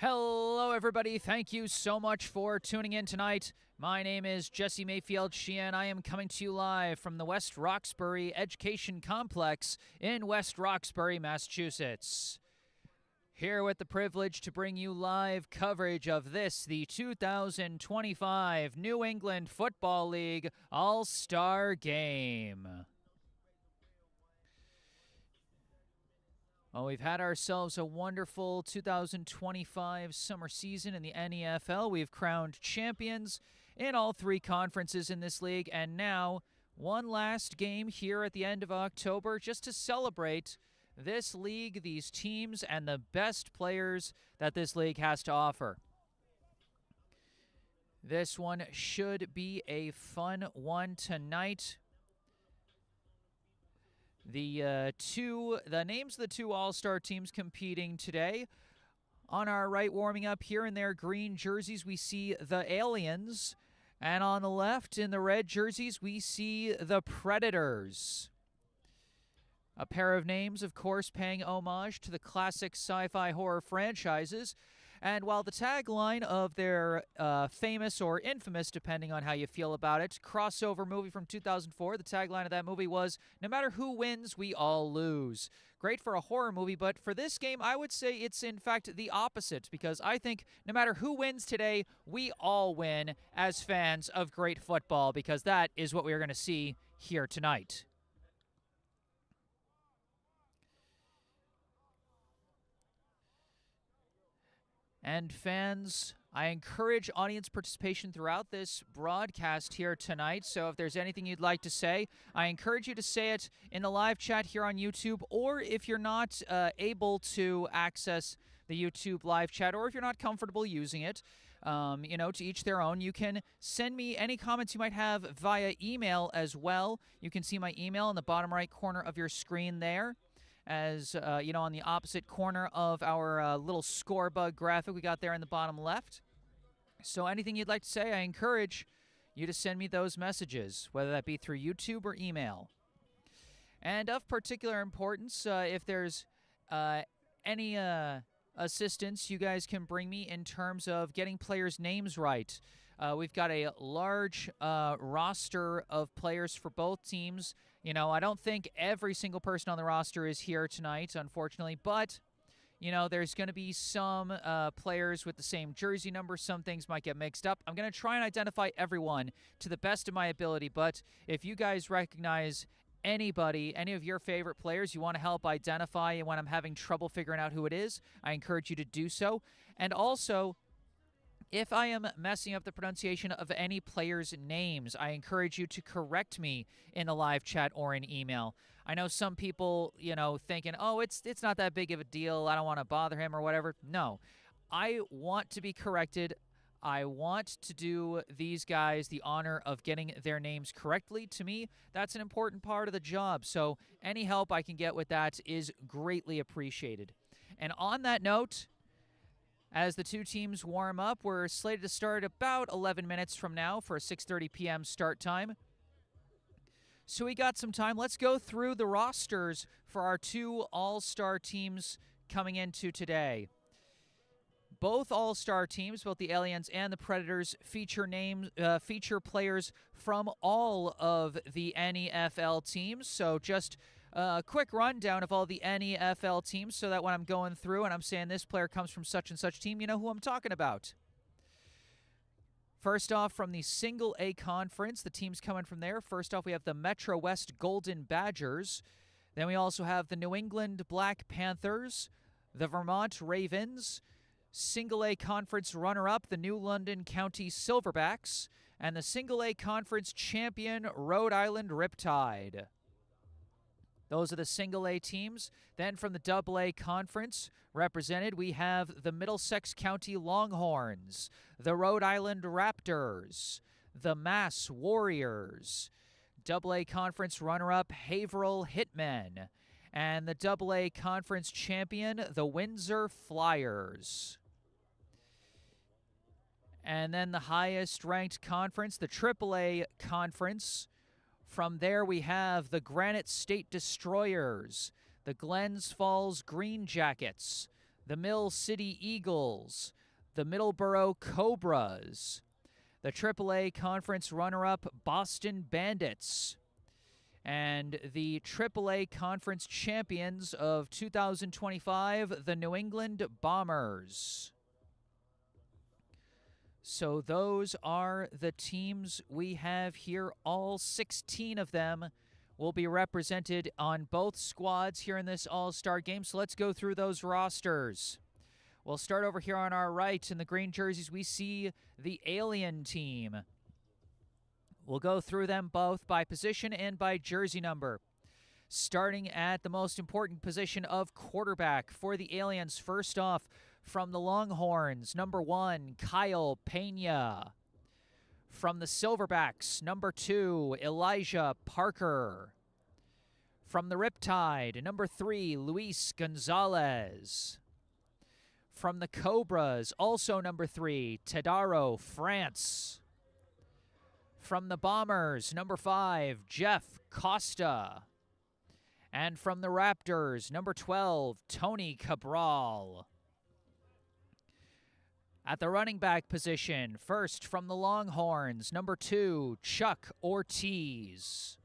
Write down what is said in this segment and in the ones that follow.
Hello, everybody. Thank you so much for tuning in tonight. My name is Jesse Mayfield-Sheehan. I am coming to you live from the West Roxbury Education Complex in West Roxbury, Massachusetts. Here with the privilege to bring you live coverage of this, the 2025 New England Football League All-Star Game. Well, we've had ourselves a wonderful 2025 summer season in the NEFL. We've crowned champions in all three conferences in this league, and now one last game here at the end of October just to celebrate this league, these teams, and the best players that this league has to offer. This one should be a fun one tonight. The names of the two All-Star teams competing today. On our right, warming up here in their green jerseys, we see the Aliens. And on the left, in the red jerseys, we see the Predators. A pair of names, of course, paying homage to the classic sci-fi horror franchises. And while the tagline of their famous or infamous, depending on how you feel about it, crossover movie from 2004, the tagline of that movie was, "No matter who wins, we all lose." Great for a horror movie, but for this game, I would say it's in fact the opposite, because I think no matter who wins today, we all win as fans of great football, because that is what we're going to see here tonight. And fans, I encourage audience participation throughout this broadcast here tonight. So if there's anything you'd like to say, I encourage you to say it in the live chat here on YouTube, or if you're not able to access the YouTube live chat, or if you're not comfortable using it, to each their own, you can send me any comments you might have via email as well. You can see my email in the bottom right corner of your screen there. As, on the opposite corner of our little score bug graphic we got there in the bottom left. So anything you'd like to say, I encourage you to send me those messages, whether that be through YouTube or email. And of particular importance, if there's any assistance you guys can bring me in terms of getting players' names right. We've got a large roster of players for both teams. I don't think every single person on the roster is here tonight, unfortunately, but, there's going to be some players with the same jersey number. Some things might get mixed up. I'm going to try and identify everyone to the best of my ability, but if you guys recognize anybody, any of your favorite players you want to help identify when I'm having trouble figuring out who it is, I encourage you to do so. And also, if I am messing up the pronunciation of any players' names, I encourage you to correct me in the live chat or in email. I know some people, thinking, oh, it's not that big of a deal, I don't want to bother him or whatever. No, I want to be corrected. I want to do these guys the honor of getting their names correctly. To me, that's an important part of the job. So any help I can get with that is greatly appreciated. And on that note, as the two teams warm up, we're slated to start about 11 minutes from now for a 6:30 p.m. start time. So we got some time. Let's go through the rosters for our two all-star teams coming into today. Both all-star teams, both the Aliens and the Predators, feature players from all of the NEFL teams. So just a quick rundown of all the NEFL teams, so that when I'm going through and I'm saying this player comes from such and such team, you know who I'm talking about. First off, from the Single A Conference, the teams coming from there. First off, we have the Metro West Golden Badgers. Then we also have the New England Black Panthers, the Vermont Ravens, Single A Conference runner-up, the New London County Silverbacks, and the Single A Conference champion, Rhode Island Riptide. Those are the Single A teams. Then from the Double A Conference, represented, we have the Middlesex County Longhorns, the Rhode Island Raptors, the Mass Warriors, Double A Conference runner-up, Haverhill Hitmen, and the Double A Conference champion, the Windsor Flyers. And then the highest-ranked conference, the Triple A Conference. From there, we have the Granite State Destroyers, the Glens Falls Green Jackets, the Mill City Eagles, the Middleborough Cobras, the AAA Conference runner-up Boston Bandits, and the AAA Conference champions of 2025, the New England Bombers. So those are the teams we have here. All 16 of them will be represented on both squads here in this All-Star game. So let's go through those rosters. We'll start over here on our right. In the green jerseys, we see the Alien team. We'll go through them both by position and by jersey number. Starting at the most important position of quarterback for the Aliens. First off, from the Longhorns, number 1, Kyle Pena. From the Silverbacks, number 2, Elijah Parker. From the Riptide, number 3, Luis Gonzalez. From the Cobras, also number 3, Tadaro France. From the Bombers, number 5, Jeff Costa. And from the Raptors, number 12, Tony Cabral. At the running back position, first from the Longhorns, number 2, Chuck Ortiz.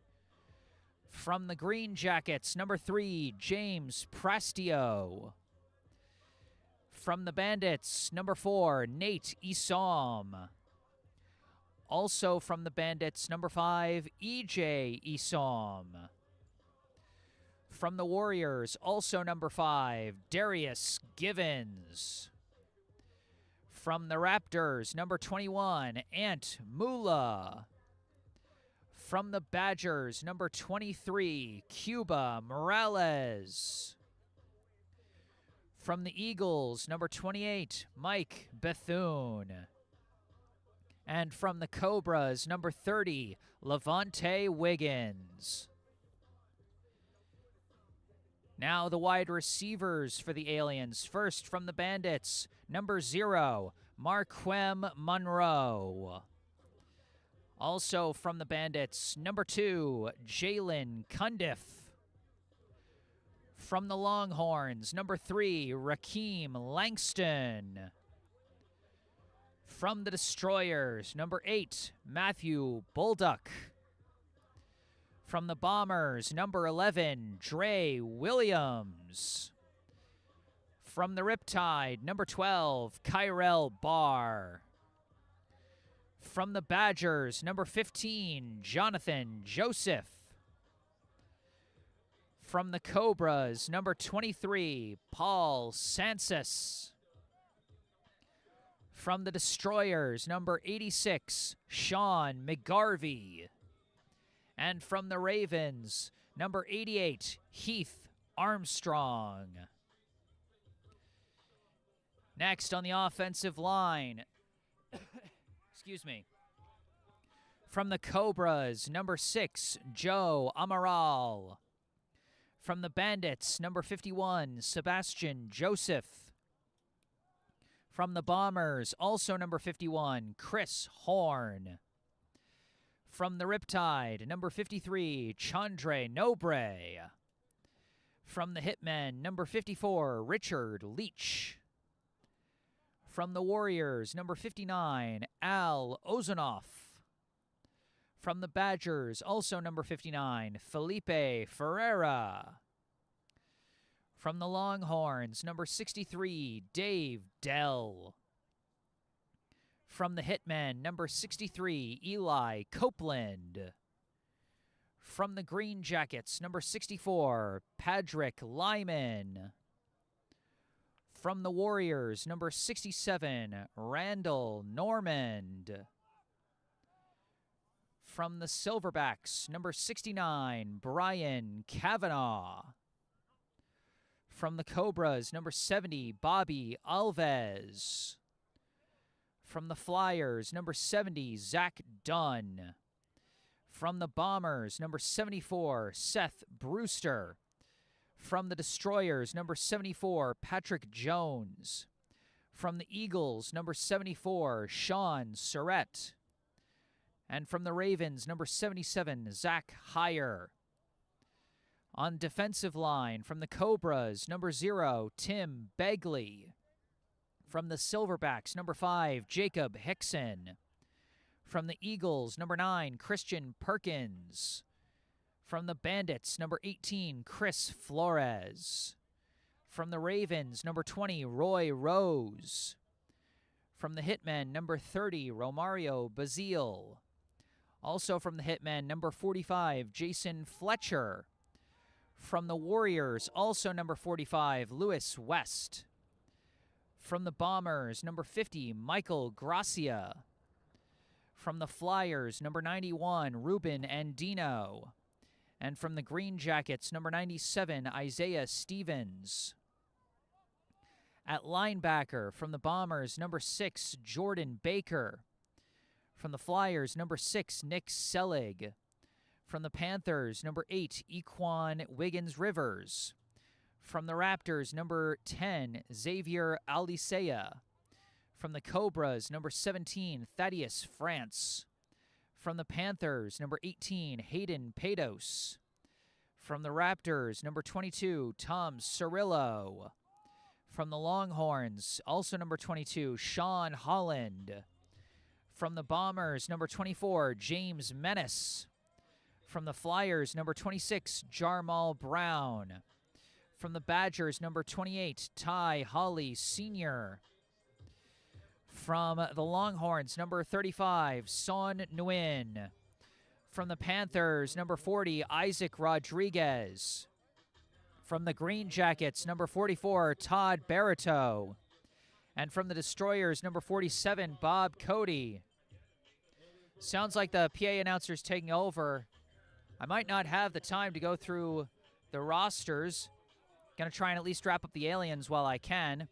From the Green Jackets, number 3, James Prastio. From the Bandits, number 4, Nate Isom. Also from the Bandits, number 5, EJ Isom. From the Warriors, also number 5, Darius Givens. From the Raptors, number 21, Ant Mula. From the Badgers, number 23, Cuba Morales. From the Eagles, number 28, Mike Bethune. And from the Cobras, number 30, Levante Wiggins. Now the wide receivers for the Aliens. First from the Bandits, number 0, Marquem Monroe. Also from the Bandits, number 2, Jalen Cundiff. From the Longhorns, number 3, Rakeem Langston. From the Destroyers, number 8, Matthew Bolduc. From the Bombers, number 11, Dre Williams. From the Riptide, number 12, Kyrell Barr. From the Badgers, number 15, Jonathan Joseph. From the Cobras, number 23, Paul Sansas. From the Destroyers, number 86, Sean McGarvey. And from the Ravens, number 88, Heath Armstrong. Next on the offensive line, excuse me. From the Cobras, number 6, Joe Amaral. From the Bandits, number 51, Sebastian Joseph. From the Bombers, also number 51, Chris Horn. From the Riptide, number 53, Chandre Nobre. From the Hitmen, number 54, Richard Leach. From the Warriors, number 59, Al Ozanoff. From the Badgers, also number 59, Felipe Ferreira. From the Longhorns, number 63, Dave Dell. From the Hitmen, number 63, Eli Copeland. From the Green Jackets, number 64, Patrick Lyman. From the Warriors, number 67, Randall Normand. From the Silverbacks, number 69, Brian Kavanaugh. From the Cobras, number 70, Bobby Alves. From the Flyers, number 70, Zach Dunn. From the Bombers, number 74, Seth Brewster. From the Destroyers, number 74, Patrick Jones. From the Eagles, number 74, Sean Surrett. And from the Ravens, number 77, Zach Heyer. On defensive line, from the Cobras, number 0, Tim Begley. From the Silverbacks, number 5, Jacob Hickson. From the Eagles, number 9, Christian Perkins. From the Bandits, number 18, Chris Flores. From the Ravens, number 20, Roy Rose. From the Hitmen, number 30, Romario Bazile. Also from the Hitmen, number 45, Jason Fletcher. From the Warriors, also number 45, Lewis West. From the Bombers, number 50, Michael Gracia. From the Flyers, number 91, Ruben Andino. And from the Green Jackets, number 97, Isaiah Stevens. At linebacker, from the Bombers, number 6, Jordan Baker. From the Flyers, number 6, Nick Selig. From the Panthers, number 8, Equan Wiggins-Rivers. From the Raptors, number 10, Xavier Aldisea. From the Cobras, number 17, Thaddeus France. From the Panthers, number 18, Hayden Pados. From the Raptors, number 22, Tom Cirillo. From the Longhorns, also number 22, Sean Holland. From the Bombers, number 24, James Menace. From the Flyers, number 26, Jarmal Brown. From the Badgers, number 28, Ty Hawley Sr. From the Longhorns, number 35, Son Nguyen. From the Panthers, number 40, Isaac Rodriguez. From the Green Jackets, number 44, Todd Barito. And from the Destroyers, number 47, Bob Cody. Sounds like the PA announcer's taking over. I might not have the time to go through the rosters. Going to try and at least wrap up the aliens while I can.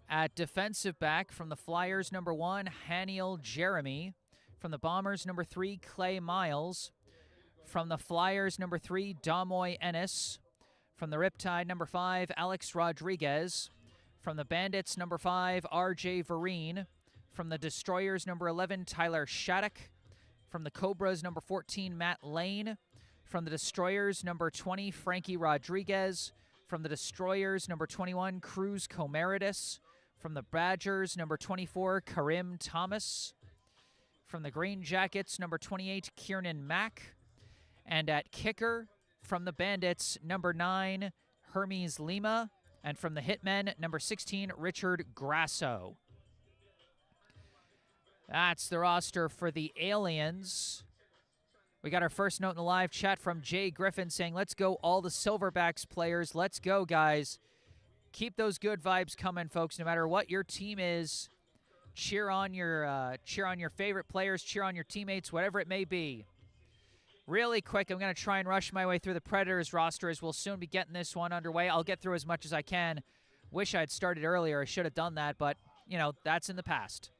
At defensive back, from the Flyers, number 1, Haniel Jeremy. From the Bombers, number 3, Clay Miles. From the Flyers, number 3, Damoy Ennis. From the Riptide, number 5, Alex Rodriguez. From the Bandits, number 5, R.J. Vereen. From the Destroyers, number 11, Tyler Shattuck. From the Cobras, number 14, Matt Lane. From the Destroyers, number 20, Frankie Rodriguez. From the Destroyers, number 21, Cruz Comeridis. From the Badgers, number 24, Karim Thomas. From the Green Jackets, number 28, Kiernan Mack. And at kicker, from the Bandits, number 9, Hermes Lima. And from the Hitmen, number 16, Richard Grasso. That's the roster for the Aliens. We got our first note in the live chat from Jay Griffin saying, let's go all the Silverbacks players. Let's go, guys. Keep those good vibes coming, folks, no matter what your team is. Cheer on your favorite players, cheer on your teammates, whatever it may be. Really quick, I'm going to try and rush my way through the Predators roster as we'll soon be getting this one underway. I'll get through as much as I can. Wish I'd started earlier. I should have done that, but, you know, that's in the past.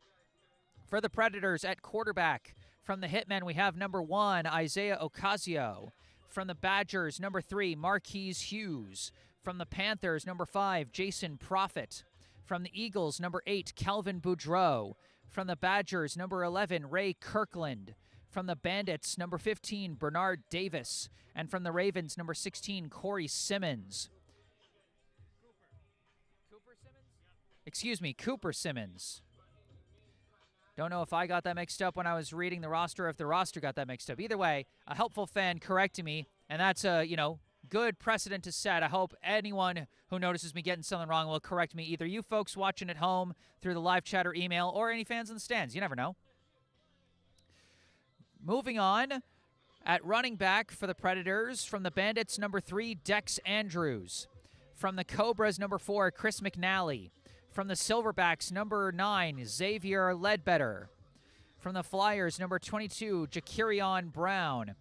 For the Predators at quarterback, from the Hitmen, we have number 1, Isaiah Ocasio. From the Badgers, number 3, Marquise Hughes. From the Panthers, number 5, Jason Profit. From the Eagles, number 8, Calvin Boudreau. From the Badgers, number 11, Ray Kirkland. From the Bandits, number 15, Bernard Davis. And from the Ravens, number 16, Corey Simmons. Cooper Simmons. Don't know if I got that mixed up when I was reading the roster or if the roster got that mixed up. Either way, a helpful fan correcting me, and that's a, good precedent to set. I hope anyone who notices me getting something wrong will correct me. Either you folks watching at home through the live chat or email, or any fans in the stands. You never know. Moving on, at running back for the Predators, from the Bandits, number 3, Dex Andrews. From the Cobras, number 4, Chris McNally. From the Silverbacks, number 9, Xavier Ledbetter. From the Flyers, number 22, Jakirion Brown.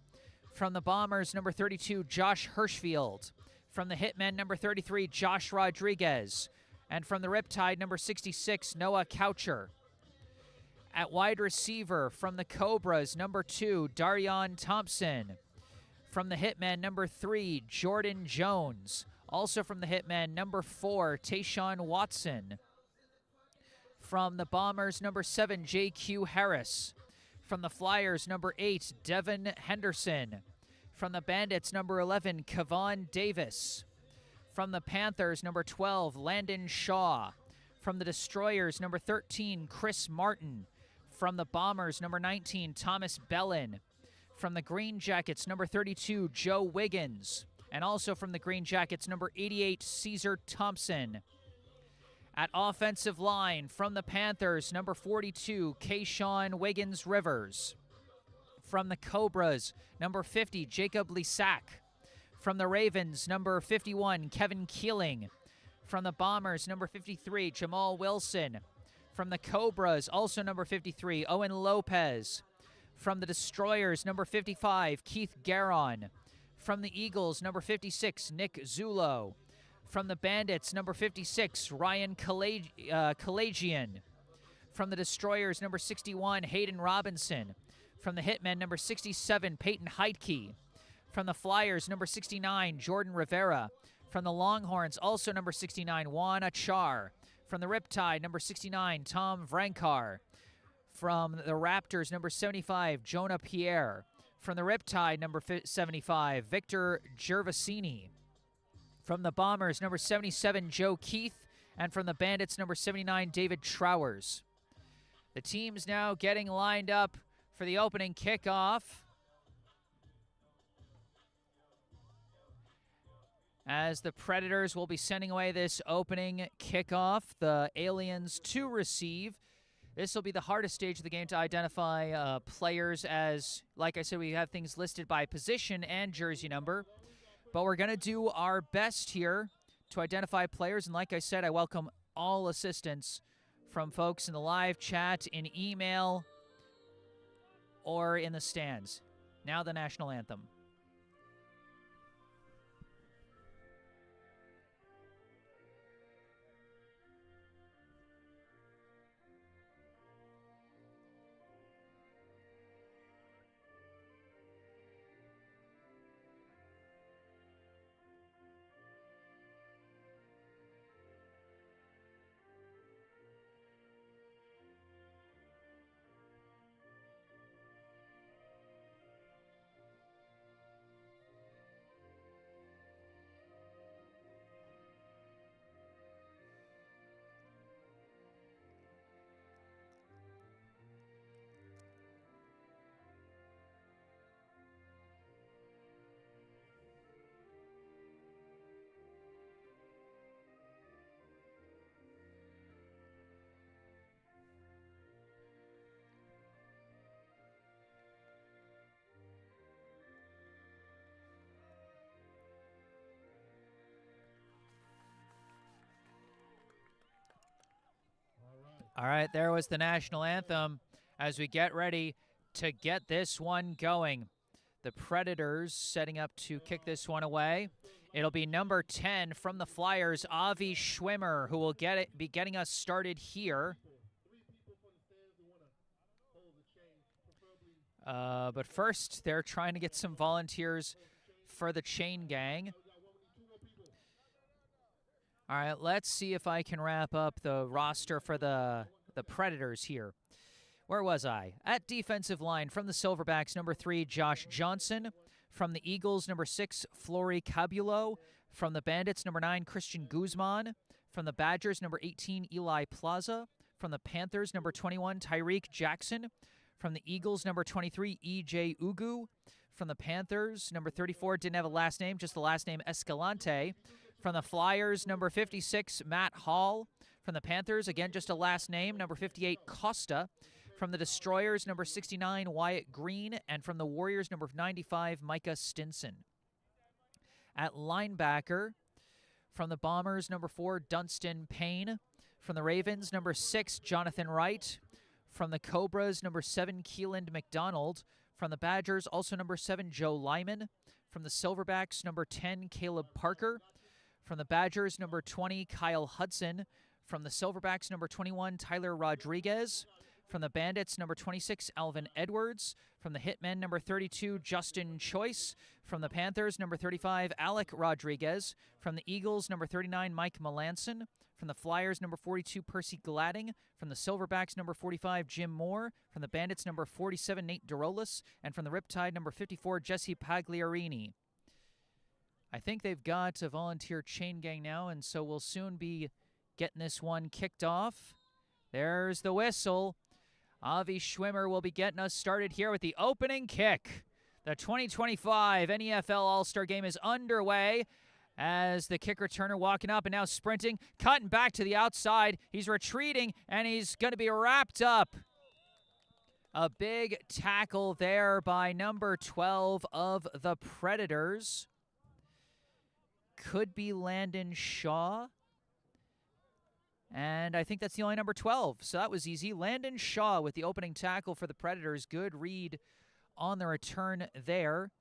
From the Bombers, number 32, Josh Hirschfield. From the Hitmen, number 33, Josh Rodriguez. And from the Riptide, number 66, Noah Coucher. At wide receiver, from the Cobras, number 2, Darion Thompson. From the Hitmen, number 3, Jordan Jones. Also from the Hitmen, number 4, Tayshaun Watson. From the Bombers, number 7, J.Q. Harris. From the Flyers, number 8, Devin Henderson. From the Bandits, number 11, Kevon Davis. From the Panthers, number 12, Landon Shaw. From the Destroyers, number 13, Chris Martin. From the Bombers, number 19, Thomas Bellin. From the Green Jackets, number 32, Joe Wiggins. And also from the Green Jackets, number 88, Caesar Thompson. At offensive line, from the Panthers, number 42, Kayshawn Wiggins-Rivers. From the Cobras, number 50, Jacob Lisak. From the Ravens, number 51, Kevin Keeling. From the Bombers, number 53, Jamal Wilson. From the Cobras, also number 53, Owen Lopez. From the Destroyers, number 55, Keith Garon. From the Eagles, number 56, Nick Zulo. From the Bandits, number 56, Ryan Kalajian. From the Destroyers, number 61, Hayden Robinson. From the Hitmen, number 67, Peyton Heidke. From the Flyers, number 69, Jordan Rivera. From the Longhorns, also number 69, Juan Achar. From the Riptide, number 69, Tom Vrankar. From the Raptors, number 75, Jonah Pierre. From the Riptide, number 75, Victor Gervasini. From the Bombers, number 77, Joe Keith. And from the Bandits, number 79, David Trowers. The team's now getting lined up for the opening kickoff. As the Predators will be sending away this opening kickoff, the Aliens to receive. This will be the hardest stage of the game to identify players as, like I said, we have things listed by position and jersey number. But we're going to do our best here to identify players. And like I said, I welcome all assistance from folks in the live chat, in email, or in the stands. Now the national anthem. All right, there was the national anthem as we get ready to get this one going. The Predators setting up to kick this one away. It'll be number 10 from the Flyers, Avi Schwimmer, who will be getting us started here. But first, they're trying to get some volunteers for the chain gang. All right, let's see if I can wrap up the roster for the Predators here. Where was I? At defensive line, from the Silverbacks, number 3, Josh Johnson. From the Eagles, number 6, Flory Cabulo. From the Bandits, number 9, Christian Guzman. From the Badgers, number 18, Eli Plaza. From the Panthers, number 21, Tyreek Jackson. From the Eagles, number 23, E.J. Ugu. From the Panthers, number 34, didn't have a last name, just the last name Escalante. From the Flyers, number 56, Matt Hall. From the Panthers, again, just a last name, number 58, Costa. From the Destroyers, number 69, Wyatt Green. And from the Warriors, number 95, Micah Stinson. At linebacker, from the Bombers, number 4, Dunstan Payne. From the Ravens, number 6, Jonathan Wright. From the Cobras, number 7, Keeland McDonald. From the Badgers, also number 7, Joe Lyman. From the Silverbacks, number 10, Caleb Parker. From the Badgers, number 20, Kyle Hudson. From the Silverbacks, number 21, Tyler Rodriguez. From the Bandits, number 26, Alvin Edwards. From the Hitmen, number 32, Justin Choice. From the Panthers, number 35, Alec Rodriguez. From the Eagles, number 39, Mike Melanson. From the Flyers, number 42, Percy Gladding. From the Silverbacks, number 45, Jim Moore. From the Bandits, number 47, Nate Dorolis. And from the Riptide, number 54, Jesse Pagliarini. I think they've got a volunteer chain gang now, and so we'll soon be getting this one kicked off. There's the whistle. Avi Schwimmer will be getting us started here with the opening kick. The 2025 NEFL All-Star Game is underway as the kick returner walking up and now sprinting, cutting back to the outside. He's retreating, and he's going to be wrapped up. A big tackle there by number 12 of the Predators. Could be Landon Shaw. And I think that's the only number 12, so that was easy. Landon Shaw with the opening tackle for the Predators. Good read on the return there.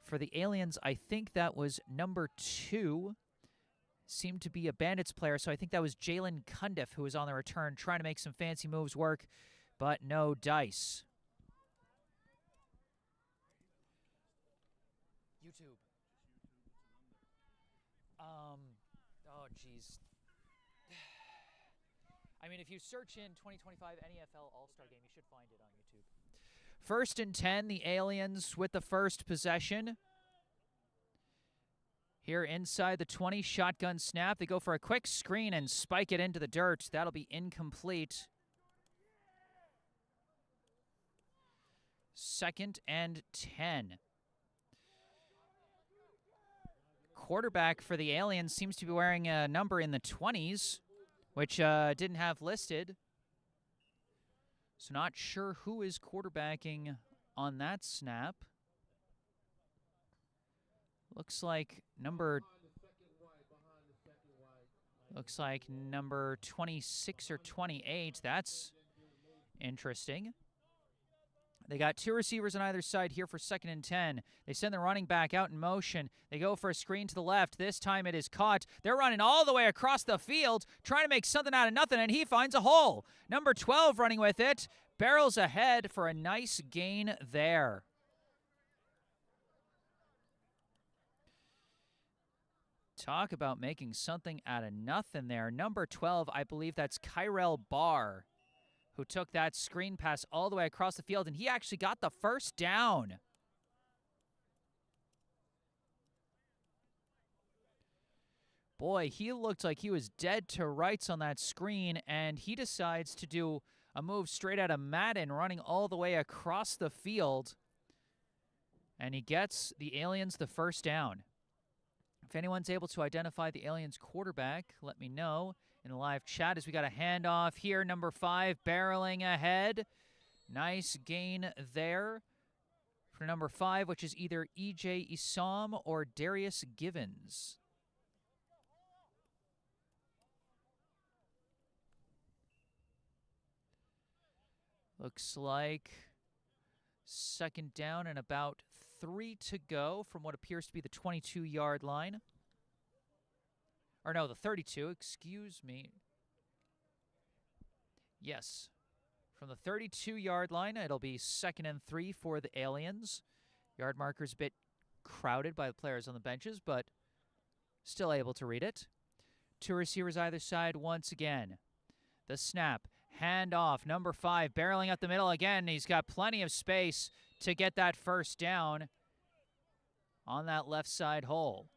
For the Aliens, I think that was number 2. Seemed to be a Bandits player, so I think that was Jalen Cundiff who was on the return, trying to make some fancy moves work, but no dice. YouTube. Oh, jeez. I mean, if you search in 2025 NEFL All-Star Game, you should find it on YouTube. 1st and 10, the Aliens with the first possession. Here inside the 20, shotgun snap. They go for a quick screen and spike it into the dirt. That'll be incomplete. 2nd and 10. Quarterback for the Aliens seems to be wearing a number in the 20s. Which didn't have listed. So not sure who is quarterbacking on that snap. Looks like number 26 or 28. That's interesting. They got 2 receivers on either side here for 2nd and 10. They send the running back out in motion. They go for a screen to the left. This time it is caught. They're running all the way across the field, trying to make something out of nothing, and he finds a hole. Number 12 running with it. Barrels ahead for a nice gain there. Talk about making something out of nothing there. Number 12, I believe that's Kyrell Barr, who took that screen pass all the way across the field, and he actually got the first down. Boy, he looked like he was dead to rights on that screen, and he decides to do a move straight out of Madden, running all the way across the field, and he gets the Aliens the first down. If anyone's able to identify the Aliens quarterback, let me know in the live chat as we got a handoff here. Number 5 barreling ahead. Nice gain there for number 5, which is either E.J. Isam or Darius Givens. Looks like 2nd down and about 3 to go from what appears to be the 22-yard line. Or no, the 32, excuse me. Yes. From the 32-yard line, it'll be 2nd and 3 for the Aliens. Yard marker's a bit crowded by the players on the benches, but still able to read it. 2 receivers either side once again. The snap, hand off. Number 5 barreling up the middle again. He's got plenty of space to get that first down on that left side hole.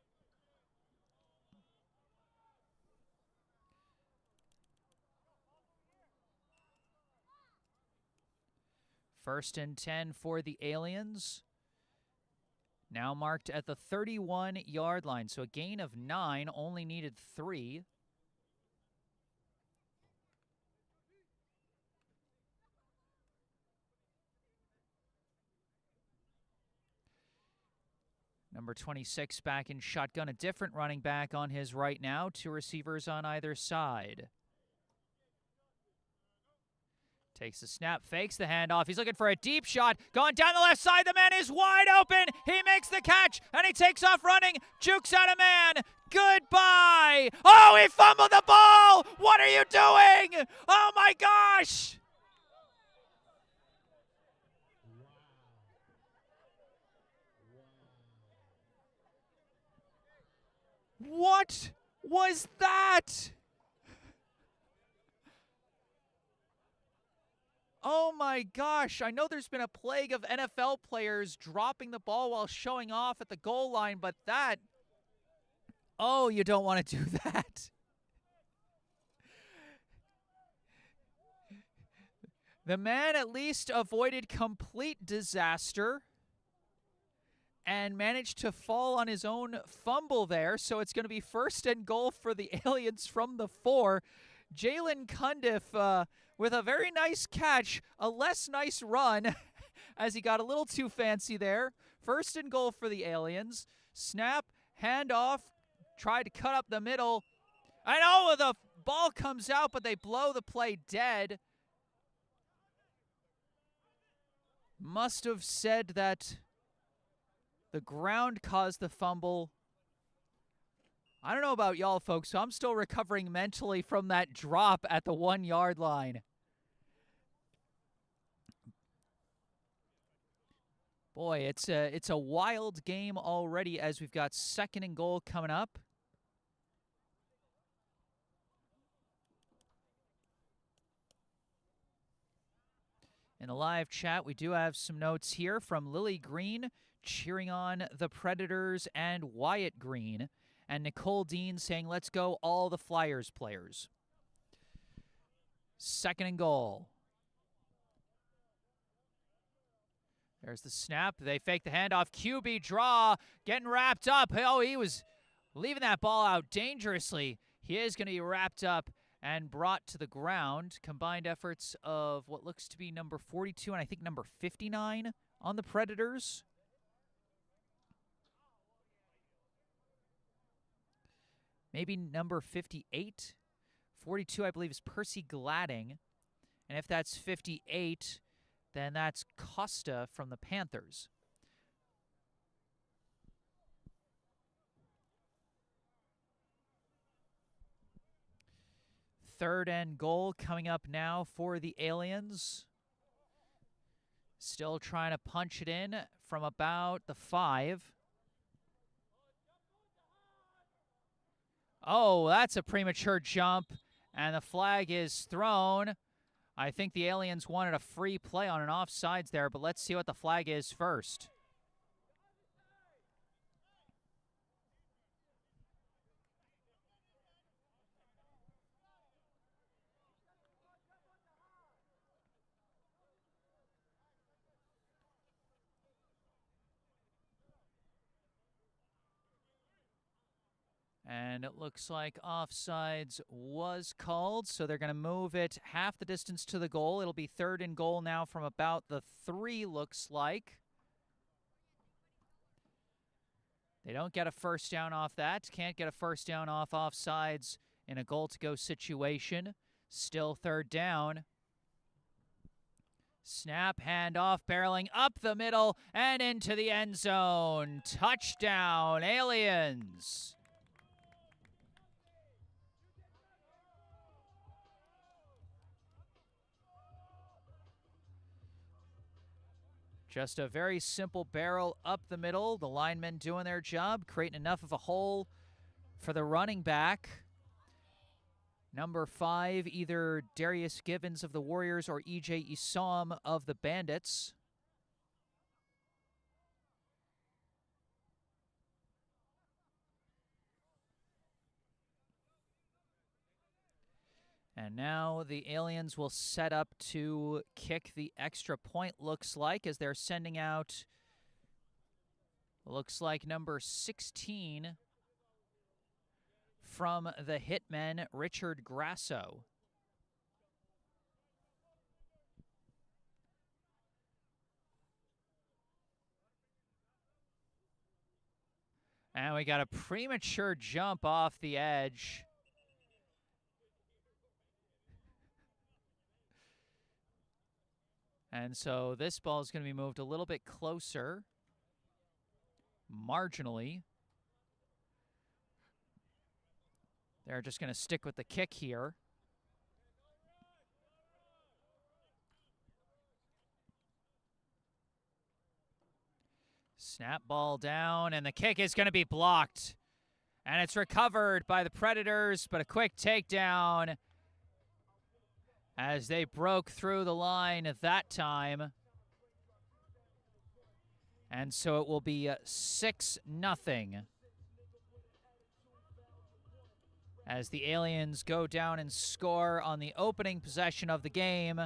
First and 10 for the Aliens. Now marked at the 31-yard line. So a gain of 9, only needed 3. Number 26 back in shotgun. A different running back on his right now. 2 receivers on either side. Takes the snap, fakes the handoff. He's looking for a deep shot. Going down the left side. The man is wide open. He makes the catch, and he takes off running. Jukes out a man. Goodbye. Oh, he fumbled the ball. What are you doing? Oh, my gosh. What was that? Oh my gosh, I know there's been a plague of NFL players dropping the ball while showing off at the goal line, but that, oh, you don't want to do that. The man at least avoided complete disaster and managed to fall on his own fumble there, so it's going to be 1st and goal for the Aliens from the 4. Jalen Cundiff with a very nice catch, a less nice run as he got a little too fancy there. 1st and goal for the Aliens. Snap, handoff, tried to cut up the middle. I know the ball comes out, but they blow the play dead. Must have said that the ground caused the fumble. I don't know about y'all, folks, so I'm still recovering mentally from that drop at the 1-yard line. Boy, it's a wild game already as we've got 2nd and goal coming up. In the live chat, we do have some notes here from Lily Green cheering on the Predators and Wyatt Green, and Nicole Dean saying, let's go all the Flyers players. 2nd and goal. There's the snap. They fake the handoff. QB draw, getting wrapped up. Oh, he was leaving that ball out dangerously. He is going to be wrapped up and brought to the ground. Combined efforts of what looks to be number 42 and I think number 59 on the Predators. Maybe number 58. 42, I believe, is Percy Gladding. And if that's 58, then that's Costa from the Panthers. Third and goal coming up now for the Aliens. Still trying to punch it in from about the 5. Oh, that's a premature jump, and the flag is thrown. I think the Aliens wanted a free play on an offsides there, but let's see what the flag is first. And it looks like offsides was called, so they're going to move it half the distance to the goal. It'll be 3rd and goal now from about the 3, looks like. They don't get a first down off that. Can't get a first down off offsides in a goal-to-go situation. Still 3rd down. Snap, handoff, barreling up the middle and into the end zone. Touchdown, Aliens. Just a very simple barrel up the middle. The linemen doing their job, creating enough of a hole for the running back. Number 5, either Darius Givens of the Warriors or E.J. Isom of the Bandits. And now the Aliens will set up to kick the extra point, looks like, as they're sending out, looks like number 16 from the Hitmen, Richard Grasso. And we got a premature jump off the edge. And so this ball is going to be moved a little bit closer, marginally. They're just going to stick with the kick here. Snap ball down, and the kick is going to be blocked. And it's recovered by the Predators, but a quick takedown. as they broke through the line at that time. And so it will be 6-0 as the Aliens go down and score on the opening possession of the game,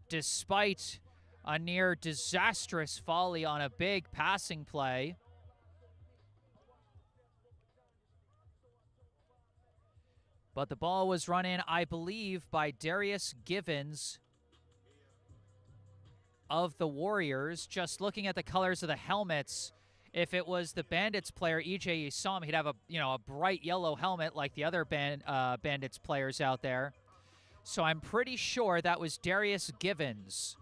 despite a near disastrous volley on a big passing play. But the ball was run in, I believe, by Darius Givens of the Warriors. Just looking at the colors of the helmets, if it was the Bandits player, EJ, you saw him, he'd have a bright yellow helmet like the other Bandits players out there. So I'm pretty sure that was Darius Givens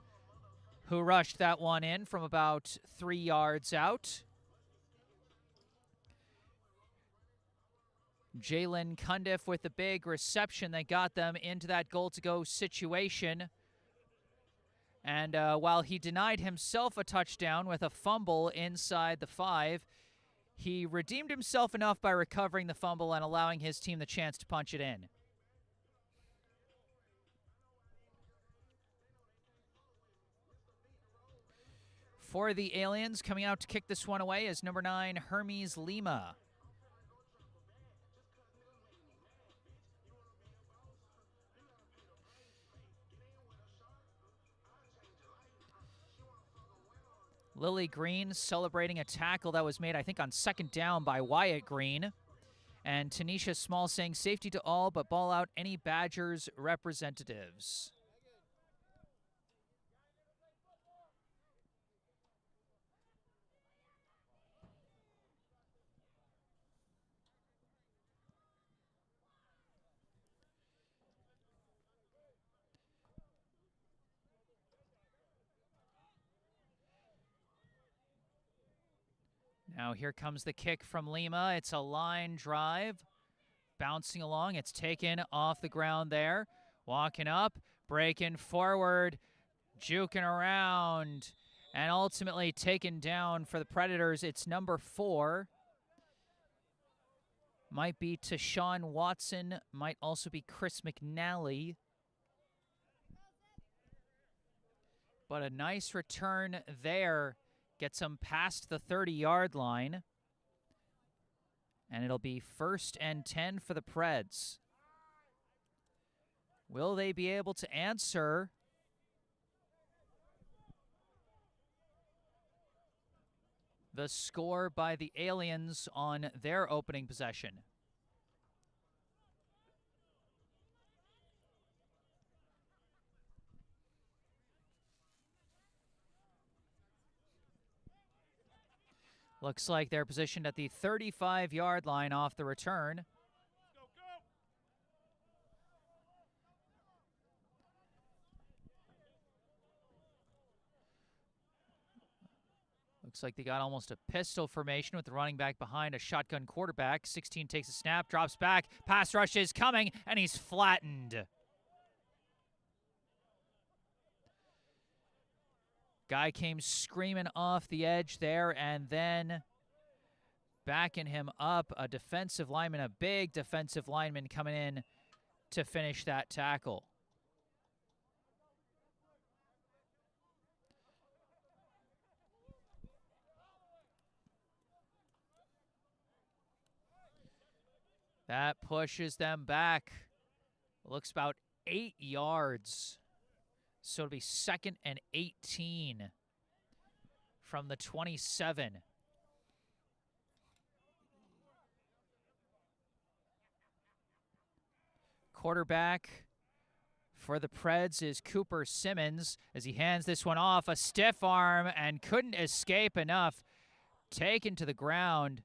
who rushed that one in from about 3 yards out. Jalen Cundiff with the big reception that got them into that goal-to-go situation. And while he denied himself a touchdown with a fumble inside the 5, he redeemed himself enough by recovering the fumble and allowing his team the chance to punch it in. For the Aliens, coming out to kick this one away is number 9, Hermes Lima. Lily Green celebrating a tackle that was made, I think, on second down by Wyatt Green. And Tanisha Small saying safety to all, but ball out any Badgers representatives. Now here comes the kick from Lima. It's a line drive. Bouncing along. It's taken off the ground there. Walking up. Breaking forward. Juking around. And ultimately taken down for the Predators. It's number 4. Might be Tashawn Watson. Might also be Chris McNally. But a nice return there. Gets them past the 30-yard line. And it'll be 1st and 10 for the Preds. Will they be able to answer? The score by the Aliens on their opening possession. Looks like they're positioned at the 35-yard line off the return. Looks like they got almost a pistol formation with the running back behind a shotgun quarterback. 16 takes a snap, drops back, pass rush is coming, and he's flattened. Guy came screaming off the edge there, and then backing him up, a defensive lineman, a big defensive lineman coming in to finish that tackle. That pushes them back. Looks about 8 yards. So it'll be 2nd and 18 from the 27. Quarterback for the Preds is Cooper Simmons as he hands this one off. A stiff arm and couldn't escape enough. Taken to the ground.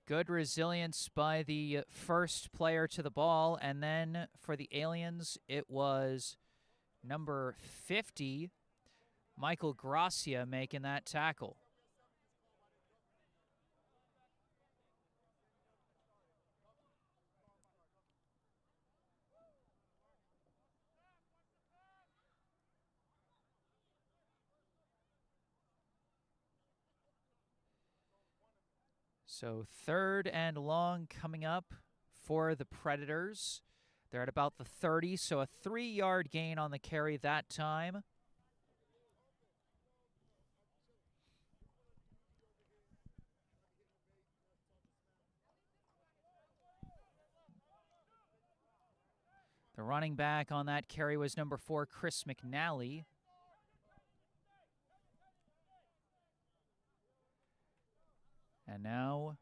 Good resilience by the first player to the ball. And then for the Aliens, it was number 50, Michael Gracia, making that tackle. So 3rd and long coming up for the Predators. They're at about the 30, so a 3-yard gain on the carry that time. The running back on that carry was number 4, Chris McNally. And now,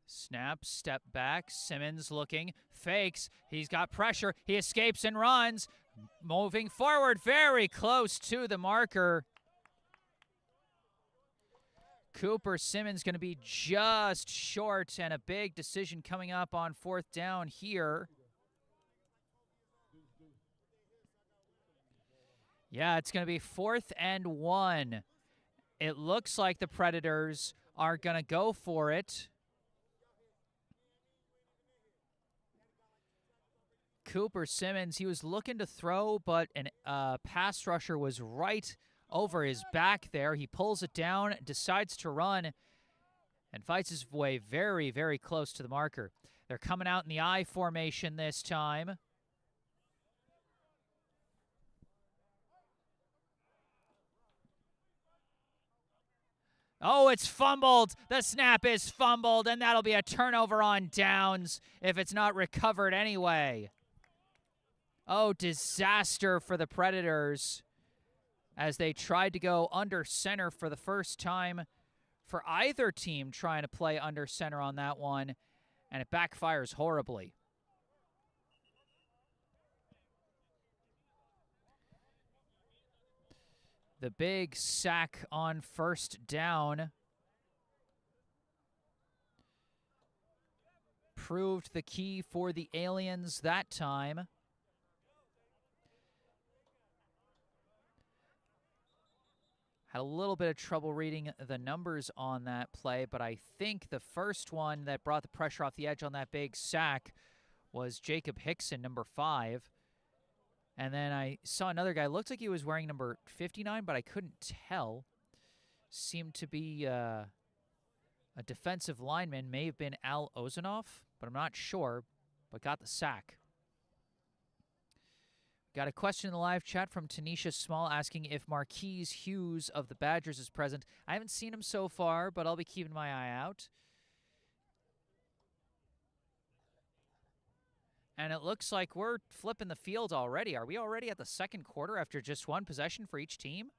snap, step back, Simmons looking, fakes, he's got pressure, he escapes and runs, moving forward, very close to the marker. Cooper Simmons going to be just short, and a big decision coming up on 4th down here. Yeah, it's going to be 4th and 1. It looks like the Predators are going to go for it. Cooper Simmons, he was looking to throw, but a pass rusher was right over his back there. He pulls it down, decides to run, and fights his way very, very close to the marker. They're coming out in the I formation this time. Oh, it's fumbled. The snap is fumbled, and that'll be a turnover on downs if it's not recovered anyway. Oh, disaster for the Predators as they tried to go under center for the first time for either team trying to play under center on that one, and it backfires horribly. The big sack on 1st down proved the key for the Aliens that time. Had a little bit of trouble reading the numbers on that play, but I think the first one that brought the pressure off the edge on that big sack was Jacob Hickson, number 5. And then I saw another guy, looked like he was wearing number 59, but I couldn't tell. Seemed to be a defensive lineman, may have been Al Ozanoff, but I'm not sure, but got the sack. Got a question in the live chat from Tanisha Small asking if Marquise Hughes of the Badgers is present. I haven't seen him so far, but I'll be keeping my eye out. And it looks like we're flipping the field already. Are we already at the 2nd quarter after just 1 possession for each team?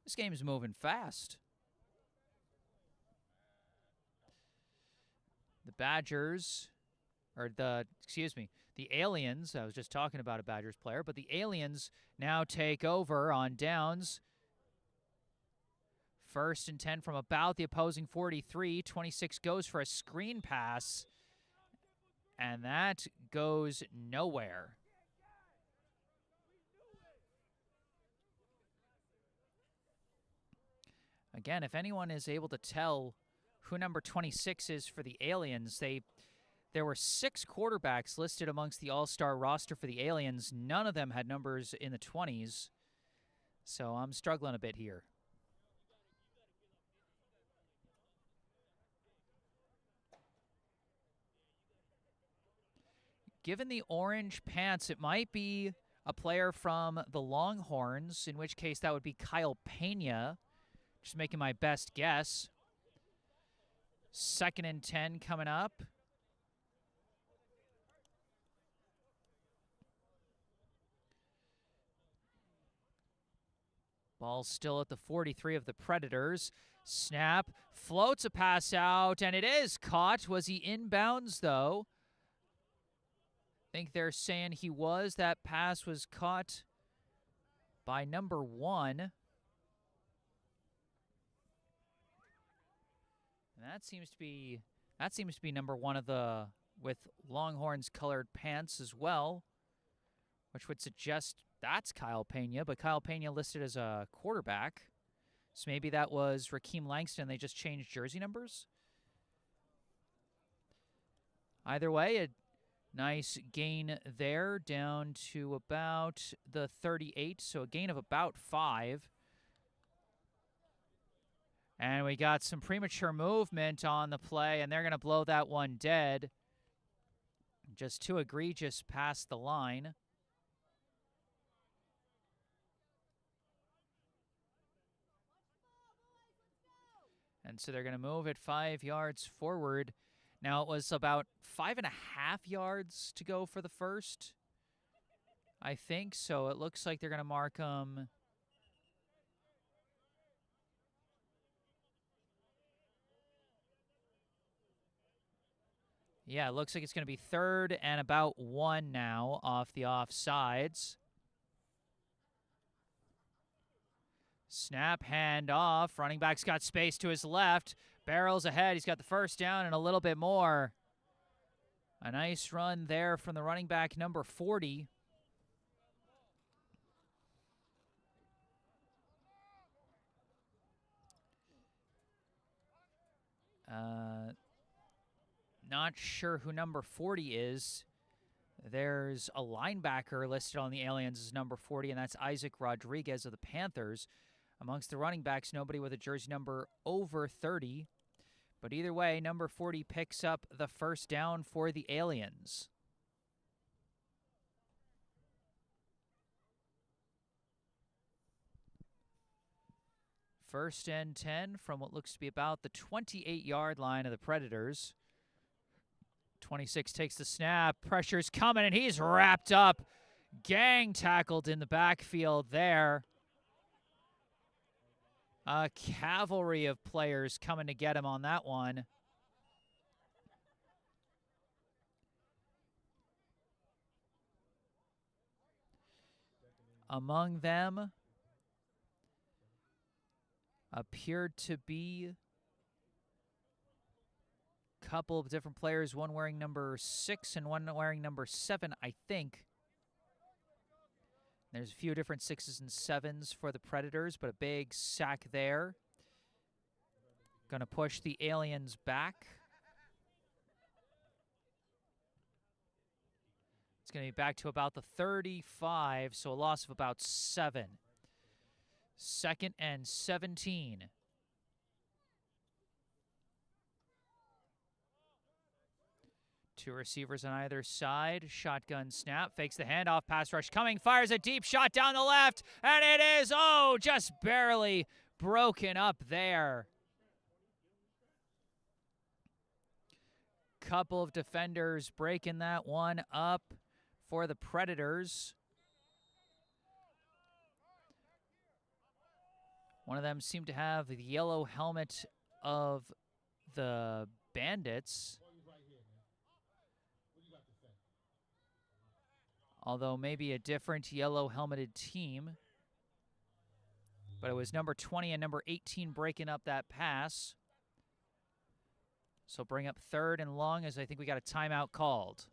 This game's moving fast. The Badgers, or the Aliens, I was just talking about a Badgers player, but the Aliens now take over on downs. 1st and 10 from about the opposing 43. 26 goes for a screen pass, and that goes nowhere. Again, if anyone is able to tell who number 26 is for the Aliens, there were 6 quarterbacks listed amongst the all-star roster for the Aliens. None of them had numbers in the 20s, so I'm struggling a bit here. Given the orange pants, it might be a player from the Longhorns, in which case that would be Kyle Pena. Just making my best guess. 2nd and 10 coming up. Ball still at the 43 of the Predators. Snap, floats a pass out, and it is caught. Was he inbounds, though? I think they're saying he was. That pass was caught by number 1. And that seems to be number 1 of the with Longhorns colored pants as well, which would suggest that's Kyle Pena, but Kyle Pena listed as a quarterback. So maybe that was Rakeem Langston. They just changed jersey numbers. Either way, a nice gain there down to about the 38, so a gain of about 5. And we got some premature movement on the play, and they're going to blow that one dead. Just too egregious past the line. And so they're going to move it 5 yards forward. Now it was about 5.5 yards to go for the first, I think. So it looks like they're going to mark them. Yeah, it looks like it's going to be 3rd and about 1 now off the offsides. Snap, hand off. Running back's got space to his left. Barrels ahead. He's got the first down and a little bit more. A nice run there from the running back, number 40. Not sure who number 40 is. There's a linebacker listed on the Aliens as number 40, and that's Isaac Rodriguez of the Panthers. Amongst the running backs, nobody with a jersey number over 30. But either way, number 40 picks up the first down for the Aliens. First and 10 from what looks to be about the 28-yard line of the Predators. 26 takes the snap. Pressure's coming, and he's wrapped up. Gang tackled in the backfield there. A cavalry of players coming to get him on that one. Among them appeared to be a couple of different players, one wearing number 6 and one wearing number 7, I think. There's a few different 6s and 7s for the Predators, but a big sack there. Going to push the Aliens back. It's going to be back to about the 35, so a loss of about 7. 2nd and 17. Two receivers on either side. Shotgun snap. Fakes the handoff. Pass rush coming. Fires a deep shot down the left. And it is, just barely broken up there. Couple of defenders breaking that one up for the Predators. One of them seemed to have the yellow helmet of the Bandits. Although maybe a different yellow helmeted team. But it was number 20 and number 18 breaking up that pass. So bring up 3rd and long as I think we got a timeout called.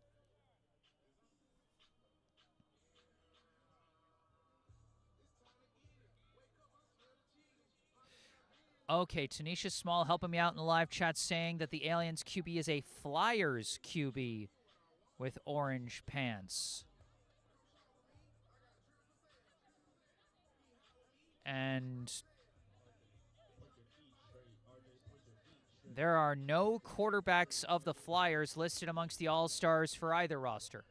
Okay, Tanisha Small helping me out in the live chat saying that the Aliens QB is a Flyers QB with orange pants. And there are no quarterbacks of the Flyers listed amongst the All-Stars for either roster.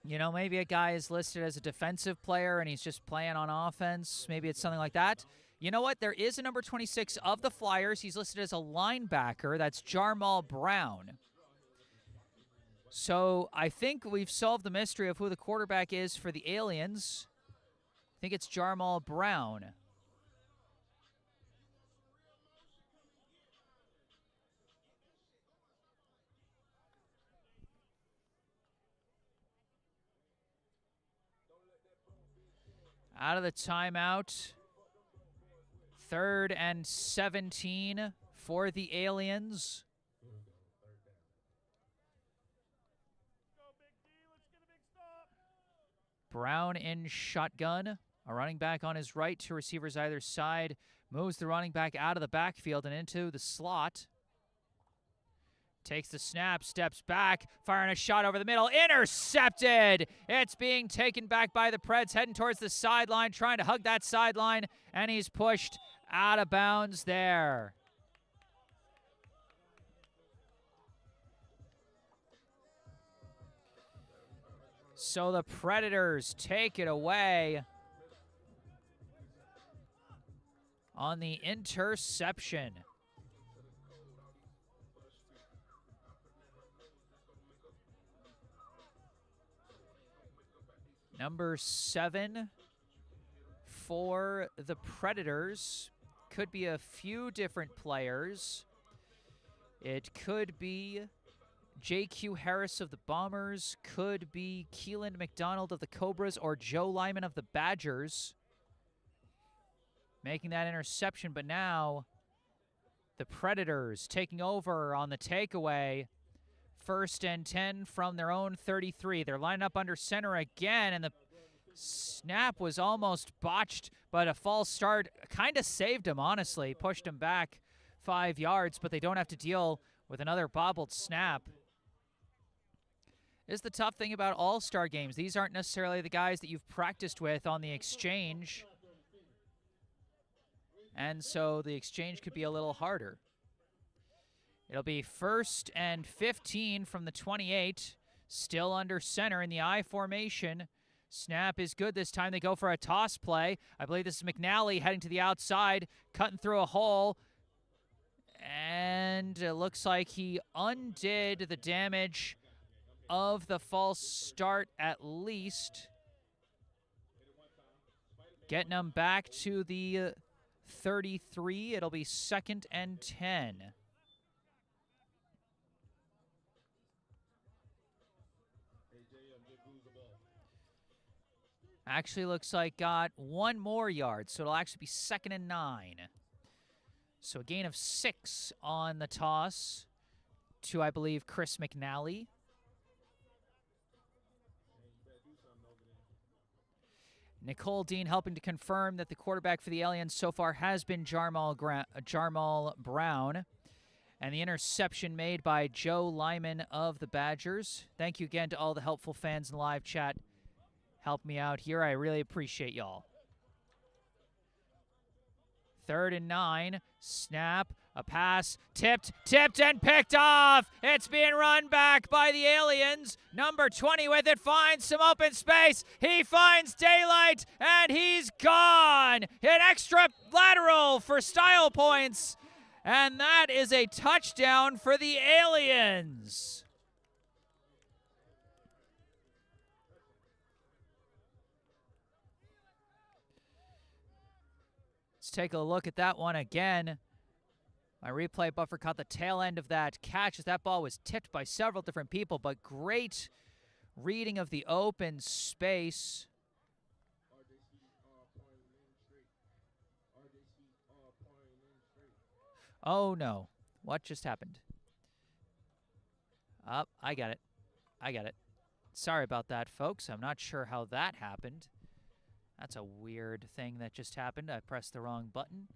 You know, maybe a guy is listed as a defensive player and he's just playing on offense. Maybe it's something like that. You know what? There is a number 26 of the Flyers. He's listed as a linebacker. That's Jarmal Brown. So I think we've solved the mystery of who the quarterback is for the Aliens. I think it's Jarmal Brown. Out of the timeout. 3rd and 17 for the Aliens. Brown in shotgun. A running back on his right, 2 receivers either side. Moves the running back out of the backfield and into the slot. Takes the snap, steps back, firing a shot over the middle, intercepted! It's being taken back by the Preds, heading towards the sideline, trying to hug that sideline, and he's pushed out of bounds there. So the Predators take it away on the interception. Number 7 for the Predators. Could be a few different players. It could be J.Q. Harris of the Bombers, could be Keelan McDonald of the Cobras, or Joe Lyman of the Badgers making that interception. But now the Predators taking over on the takeaway. 1st and 10 from their own 33. They're lining up under center again, and the snap was almost botched, but a false start kind of saved him, honestly. Pushed him back 5 yards, but they don't have to deal with another bobbled snap. This is the tough thing about all-star games. These aren't necessarily the guys that you've practiced with on the exchange, and so the exchange could be a little harder. It'll be 1st and 15 from the 28, still under center in the I formation. Snap is good this time. They go for a toss play. I believe this is McNally heading to the outside, cutting through a hole. And it looks like he undid the damage of the false start at least. Getting them back to the 33. It'll be 2nd and 10. Actually looks like got 1 more yard, so it'll actually be 2nd and 9. So a gain of 6 on the toss to, I believe, Chris McNally. Nicole Dean helping to confirm that the quarterback for the Aliens so far has been Jarmal Brown. And the interception made by Joe Lyman of the Badgers. Thank you again to all the helpful fans in the live chat. Help me out here. I really appreciate y'all. 3rd and 9. Snap. A pass. Tipped, and picked off. It's being run back by the Aliens. Number 20 with it finds some open space. He finds daylight, and he's gone. An extra lateral for style points. And that is a touchdown for the Aliens. Let's take a look at that one again. My replay buffer caught the tail end of that catch as that ball was tipped by several different people, but great reading of the open space. Oh no, what just happened? I got it. Sorry about that, folks. I'm not sure how that happened. That's a weird thing that just happened. I pressed the wrong button,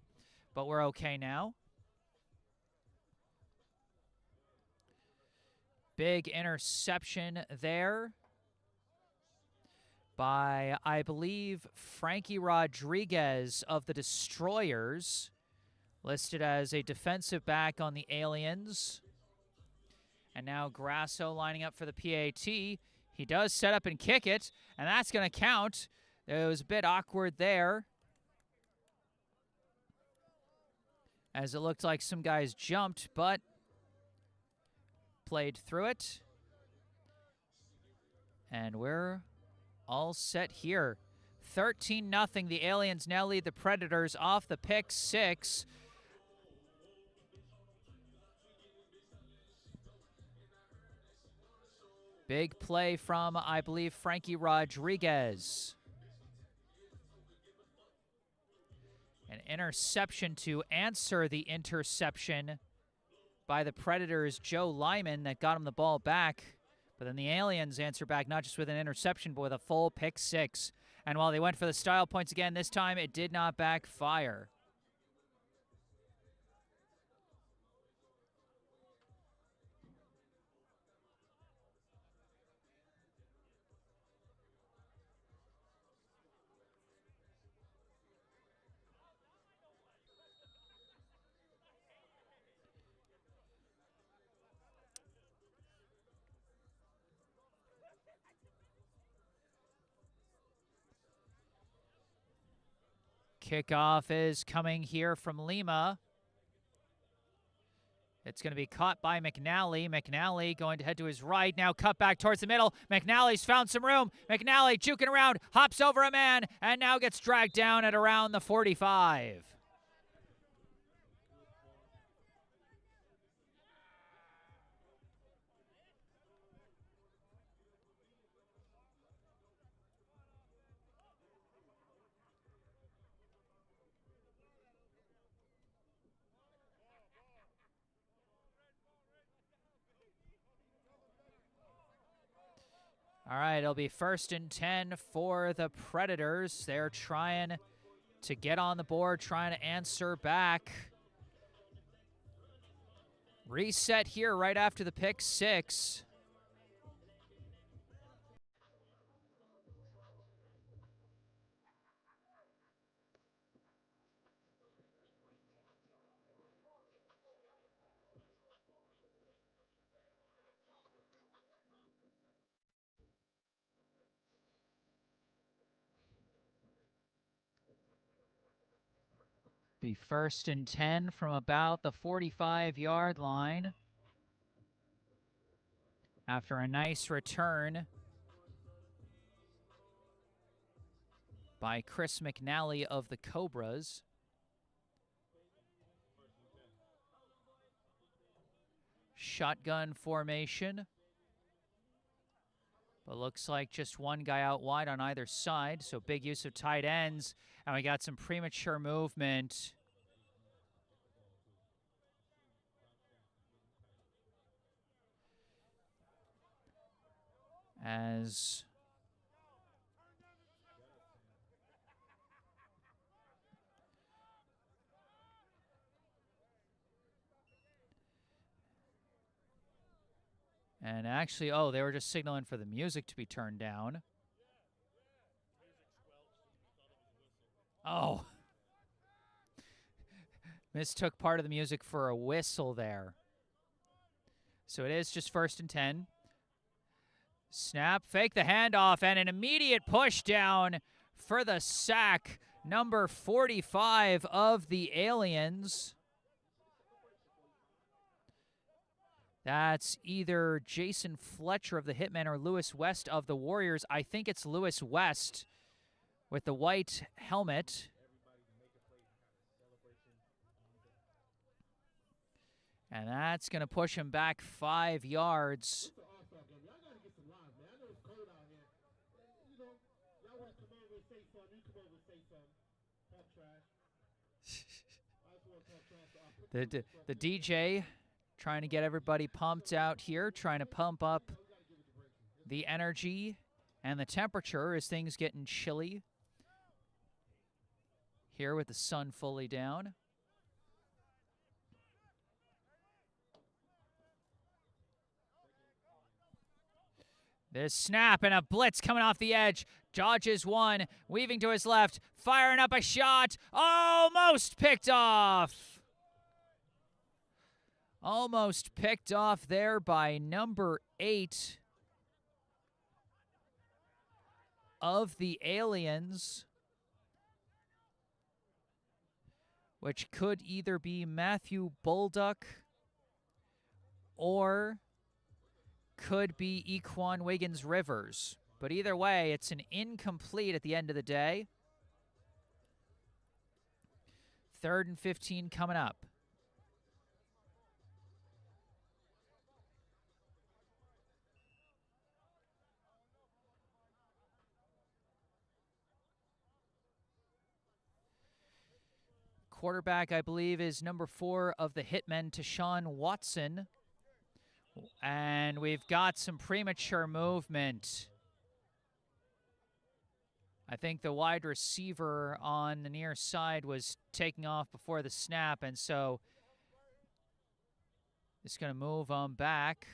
but we're okay now. Big interception there by, I believe, Frankie Rodriguez of the Destroyers, listed as a defensive back on the Aliens. And now Grasso lining up for the PAT. He does set up and kick it, and that's going to count. It was a bit awkward there, as it looked like some guys jumped, but played through it. And we're all set here. 13-0. The Aliens now lead the Predators off the pick 6. Big play from, I believe, Frankie Rodriguez. An interception to answer the interception by the Predators' Joe Lyman that got him the ball back. But then the Aliens answer back not just with an interception, but with a full pick 6. And while they went for the style points again, this time it did not backfire. Kickoff is coming here from Lima. It's going to be caught by McNally. McNally going to head to his right. Now cut back towards the middle. McNally's found some room. McNally juking around, hops over a man, and now gets dragged down at around the 45. All right, it'll be 1st and 10 for the Predators. They're trying to get on the board, trying to answer back. Reset here right after the pick 6. Be 1st and 10 from about the 45-yard line. After a nice return by Chris McNally of the Cobras. Shotgun formation. But looks like just one guy out wide on either side, so big use of tight ends. And we got some premature movement. And actually, oh, they were just signaling for the music to be turned down. Oh. Mistook part of the music for a whistle there. So it is just 1st and 10. Snap, fake the handoff, and an immediate push down for the sack. Number 45 of the Aliens. That's either Jason Fletcher of the Hitmen or Lewis West of the Warriors. I think it's Lewis West with the white helmet. And that's going to push him back 5 yards. The DJ trying to get everybody pumped out here, trying to pump up the energy and the temperature as things getting chilly here with the sun fully down. This snap and a blitz coming off the edge. Dodges one, weaving to his left, firing up a shot. Almost picked off. Almost picked off there by number 8 of the Aliens, which could either be Matthew Bulduck or could be Equan Wiggins Rivers. But either way, it's an incomplete at the end of the day. 3rd and 15 coming up. Quarterback, I believe, is number 4 of the Hitmen, Tashawn Watson. And we've got some premature movement. I think the wide receiver on the near side was taking off before the snap, and so it's going to move on back.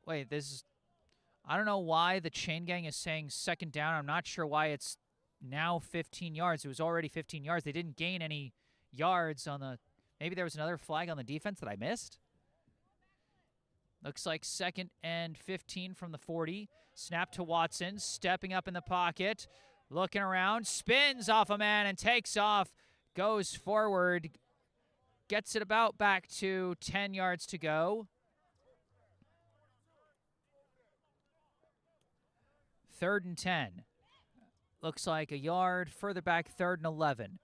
Wait, this is... I don't know why the chain gang is saying 2nd down. I'm not sure why it's now 15 yards. It was already 15 yards. They didn't gain any yards on the... Maybe there was another flag on the defense that I missed? Looks like 2nd and 15 from the 40. Snap to Watson, stepping up in the pocket, looking around, spins off a man and takes off, goes forward, gets it about back to 10 yards to go. 3rd and 10. Looks like a yard further back, 3rd and 11.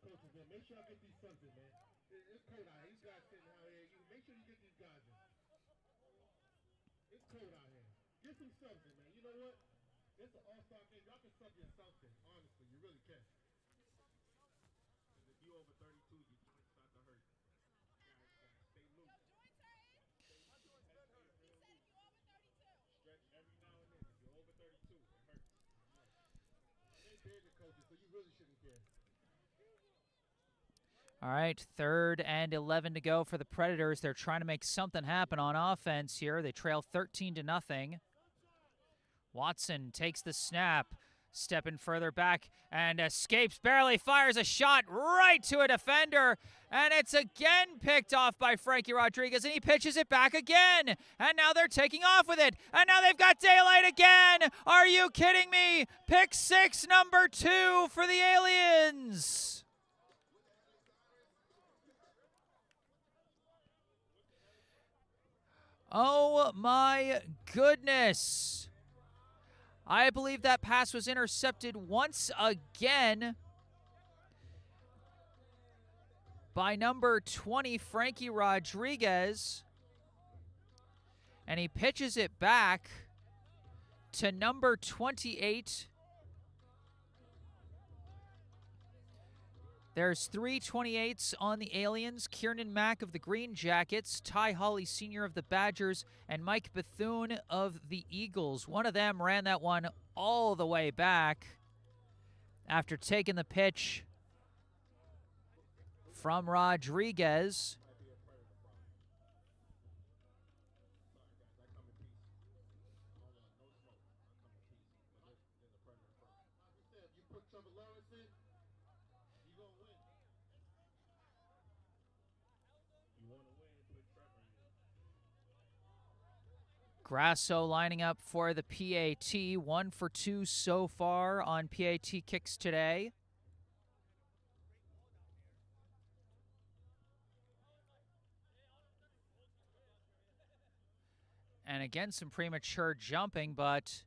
Coaches, man, make sure I get these subs in, man. It's cold out here. These guys sitting out here. Make sure you get these guys in. It's cold out here. Get some subs in, man. You know what? It's an all-star game. Y'all can sub you something. Honestly, you really can. If you over 32, your joints start to hurt. Stay loose. Stretch every now and then. If you're over 32, it hurts. They're bigger coaches, so you really shouldn't care. All right, 3rd and 11 to go for the Predators. They're trying to make something happen on offense here. They trail 13-0. Watson takes the snap, stepping further back and escapes, barely fires a shot right to a defender, and it's again picked off by Frankie Rodriguez, and he pitches it back again, and now they're taking off with it, and now they've got daylight again. Are you kidding me? Pick 6, number 2 for the Aliens. Oh my goodness. I believe that pass was intercepted once again by number 20, Frankie Rodriguez. And he pitches it back to number 28. There's 3 28s on the Aliens. Kiernan Mack of the Green Jackets, Ty Hawley Sr. of the Badgers, and Mike Bethune of the Eagles. One of them ran that one all the way back after taking the pitch from Rodriguez. Grasso lining up for the PAT. 1 for 2 so far on PAT kicks today. And again, some premature jumping, but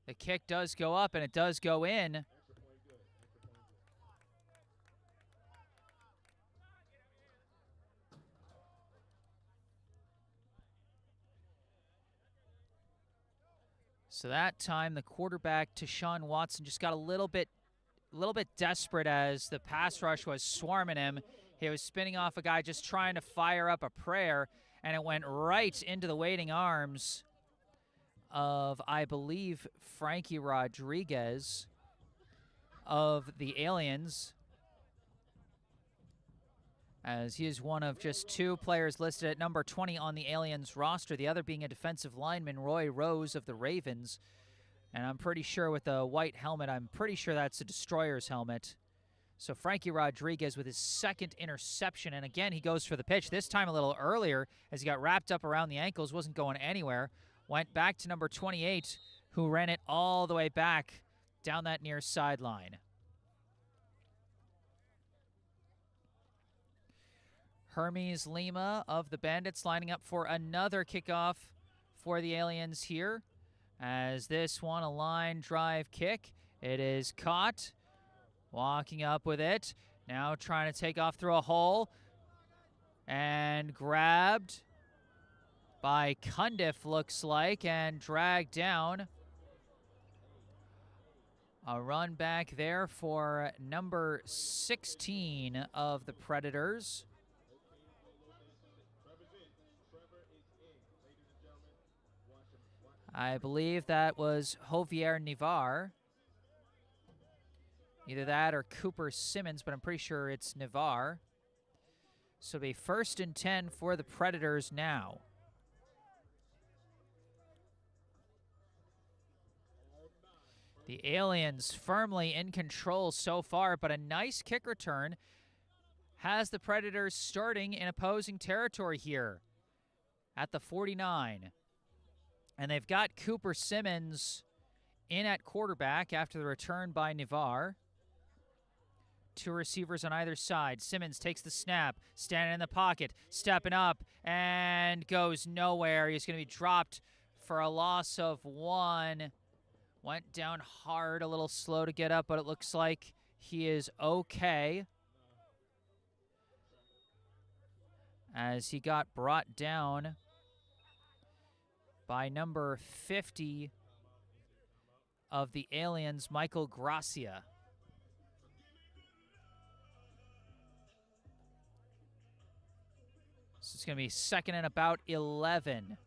the kick does go up and it does go in. So that time, the quarterback, Deshaun Watson, just got a little bit desperate as the pass rush was swarming him. He was spinning off a guy just trying to fire up a prayer, and it went right into the waiting arms of, I believe, Frankie Rodriguez of the Aliens, as he is one of just 2 players listed at number 20 on the Aliens roster, the other being a defensive lineman, Roy Rose of the Ravens. And I'm pretty sure with the white helmet, I'm pretty sure that's a Destroyer's helmet. So Frankie Rodriguez with his 2nd interception, and again, he goes for the pitch, this time a little earlier as he got wrapped up around the ankles, wasn't going anywhere. Went back to number 28, who ran it all the way back down that near sideline. Hermes Lima of the Bandits lining up for another kickoff for the Aliens here. As this one, a line drive kick. It is caught. Walking up with it. Now trying to take off through a hole. And grabbed by Cundiff, looks like, and dragged down. A run back there for number 16 of the Predators. I believe that was Javier Nivar. Either that or Cooper Simmons, but I'm pretty sure it's Nivar. So it'll be 1st and 10 for the Predators now. The Aliens firmly in control so far, but a nice kick return has the Predators starting in opposing territory here at the 49. And they've got Cooper Simmons in at quarterback after the return by Navarre. Two receivers on either side. Simmons takes the snap, standing in the pocket, stepping up, and goes nowhere. He's going to be dropped for a loss of 1. Went down hard, a little slow to get up, but it looks like he is okay, as he got brought down by number 50 of the Aliens, Michael Gracia. So it's going to be second and about 11.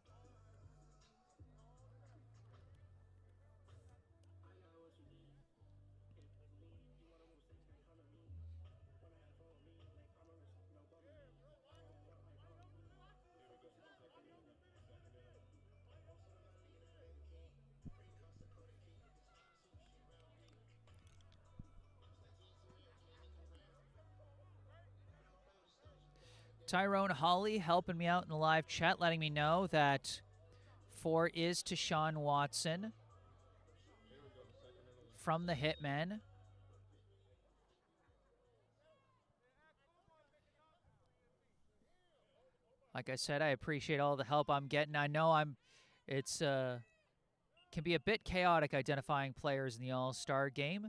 Tyrone Hawley helping me out in the live chat, letting me know that 4 is to Sean Watson from the Hitmen. Like I said, I appreciate all the help I'm getting. I know it's can be a bit chaotic identifying players in the All-Star game,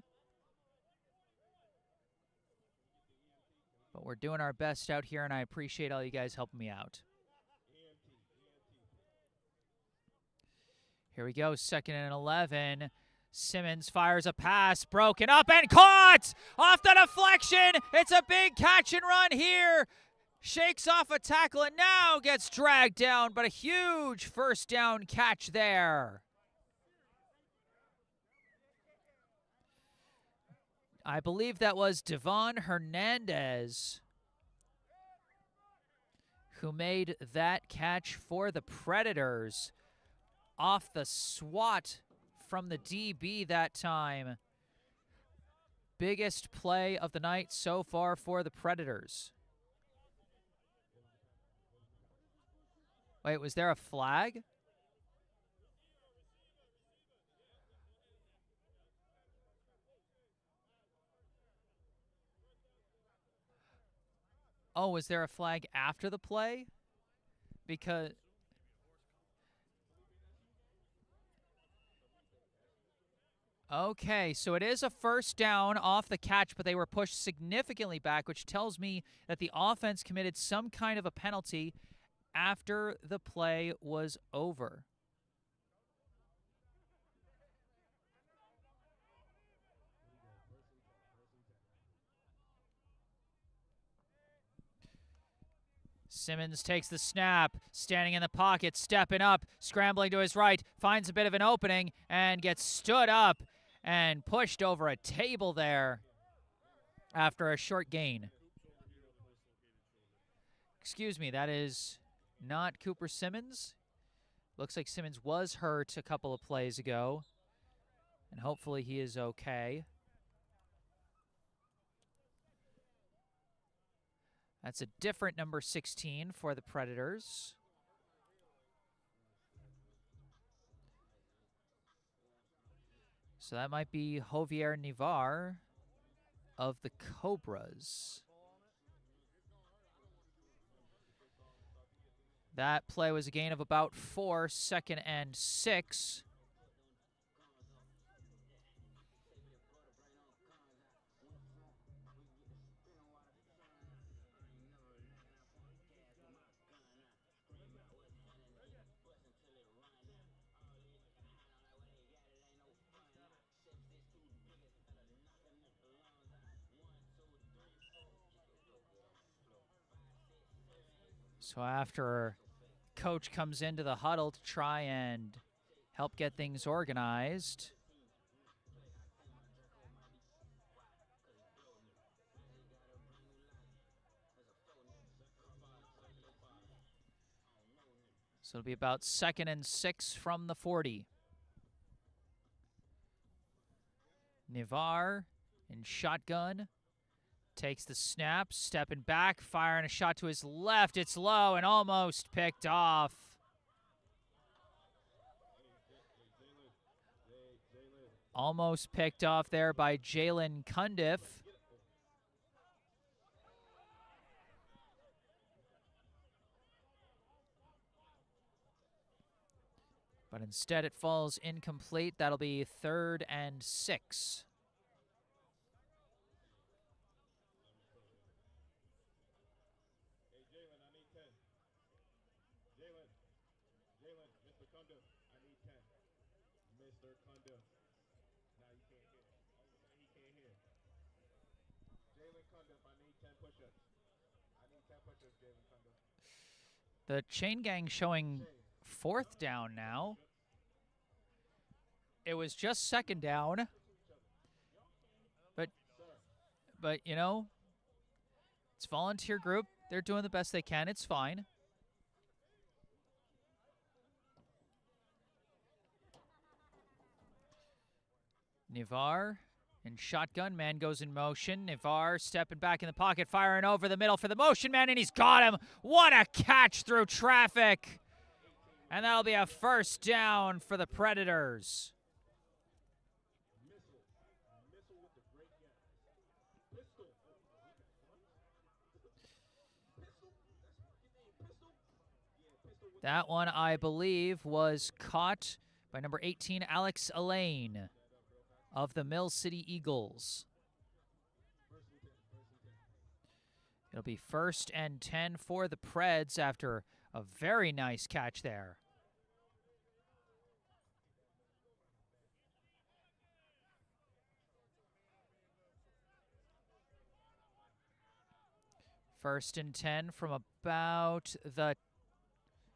but we're doing our best out here, and I appreciate all you guys helping me out. Here we go, second and 11. Simmons fires a pass, broken up and caught! Off the deflection! It's a big catch and run here! Shakes off a tackle and now gets dragged down, but a huge first down catch there. I believe that was Devon Hernandez who made that catch for the Predators off the swat from the DB that time. Biggest play of the night so far for the Predators. Wait, was there a flag? Oh, was there a flag after the play? Because... Okay, so it is a first down off the catch, but they were pushed significantly back, which tells me that the offense committed some kind of a penalty after the play was over. Simmons takes the snap, standing in the pocket, stepping up, scrambling to his right, finds a bit of an opening, and gets stood up and pushed over a table there after a short gain. Excuse me, that is not Cooper Simmons. Looks like Simmons was hurt a couple of plays ago, and hopefully he is okay. That's a different number 16 for the Predators. So that might be Javier Navarre of the Cobras. That play was a gain of about 4, second and 6. So after coach comes into the huddle to try and help get things organized, so it'll be about second and 6 from the 40. Nivar in shotgun. Takes the snap, stepping back, firing a shot to his left. It's low and almost picked off. Almost picked off there by Jalen Cundiff. But instead it falls incomplete. That'll be 3rd and 6. The chain gang showing 4th down now. It was just 2nd down. But you know, it's volunteer group. They're doing the best they can. It's fine. Nivar in shotgun. Man goes in motion. Nivar stepping back in the pocket, firing over the middle for the motion man, and he's got him. What a catch through traffic. And that'll be a 1st down for the Predators. That one, I believe, was caught by number 18, Alex Elaine of the Mill City Eagles. It'll be 1st and 10 for the Preds after a very nice catch there. First and 10 from about the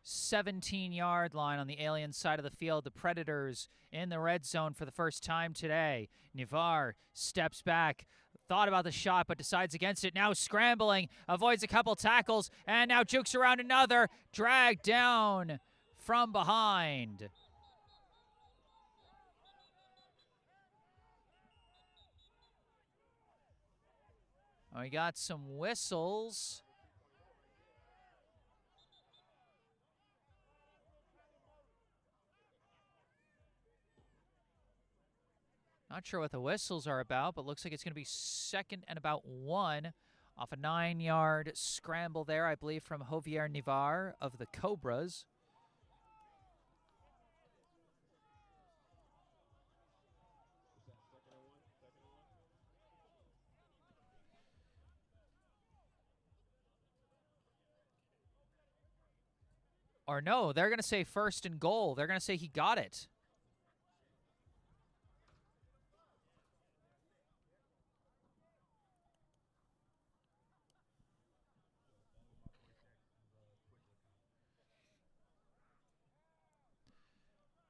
17-yard line on the Alien side of the field. The Predators in the red zone for the first time today. Nivar steps back, thought about the shot, but decides against it. Now scrambling, avoids a couple tackles, and now jukes around another, dragged down from behind. We got some whistles. Not sure what the whistles are about, but looks like it's going to be 2nd and about 1 off a 9-yard scramble there, I believe, from Javier Nivar of the Cobras. Or no, they're going to say 1st and goal. They're going to say he got it.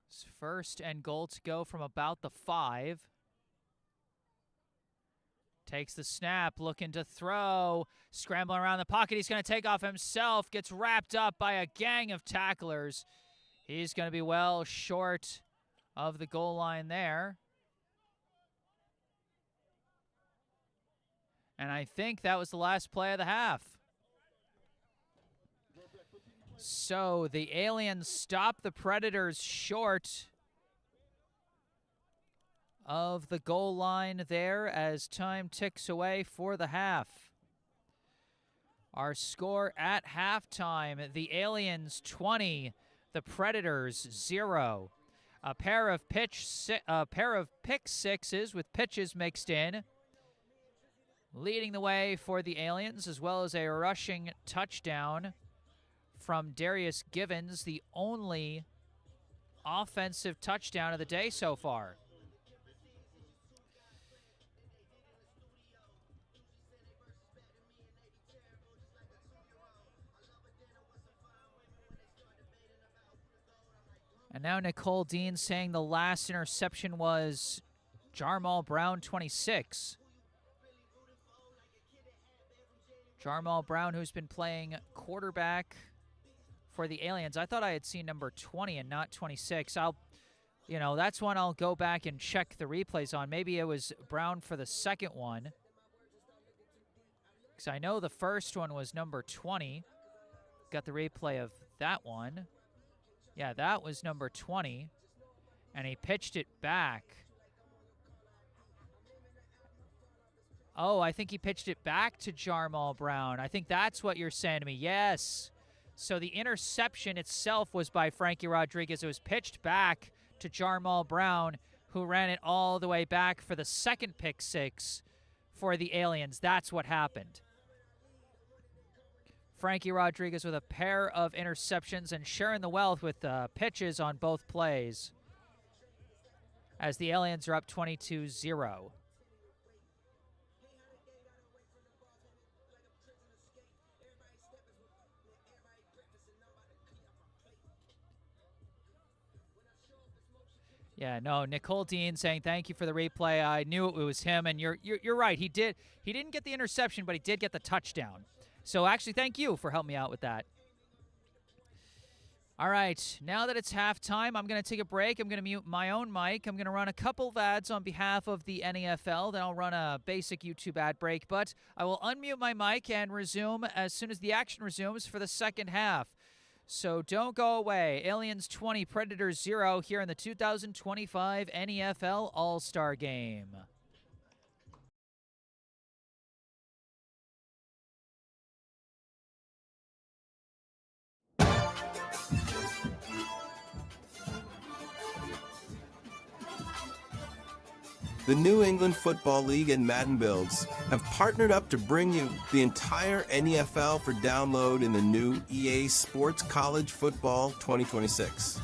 It's 1st and goal to go from about the 5. Takes the snap, looking to throw, scrambling around the pocket. He's going to take off himself, gets wrapped up by a gang of tacklers. He's going to be well short of the goal line there. And I think that was the last play of the half. So the Aliens stop the Predators short of the goal line there as time ticks away for the half. Our score at halftime, the Aliens 20, the Predators 0. A pair of pick sixes with pitches mixed in, leading the way for the Aliens, as well as a rushing touchdown from Darius Givens, the only offensive touchdown of the day so far. And now Nicole Dean saying the last interception was Jarmal Brown, 26. Jarmal Brown, who's been playing quarterback for the Aliens. I thought I had seen number 20 and not 26. I'll You know, that's one I'll go back and check the replays on. Maybe it was Brown for the second one. Because I know the first one was number 20. Got the replay of that one. Yeah, that was number 20. And he pitched it back. Oh, I think he pitched it back to Jarmal Brown. I think that's what you're saying to me. Yes. So the interception itself was by Frankie Rodriguez. It was pitched back to Jarmal Brown, who ran it all the way back for the second pick six for the Aliens. That's what happened. Frankie Rodriguez with a pair of interceptions and sharing the wealth with pitches on both plays as the Aliens are up 22-0. Yeah, no, Nicole Dean saying thank you for the replay. I knew it was him, and you're right. He didn't get the interception, but he did get the touchdown. So actually, thank you for helping me out with that. All right, now that it's halftime, I'm going to take a break. I'm going to mute my own mic. I'm going to run a couple of ads on behalf of the NEFL. Then I'll run a basic YouTube ad break, but I will unmute my mic and resume as soon as the action resumes for the second half. So don't go away. Aliens 20, Predators 0 here in the 2025 NEFL All-Star Game. The New England Football League and Madden Builds have partnered up to bring you the entire NEFL for download in the new EA Sports College Football 2026.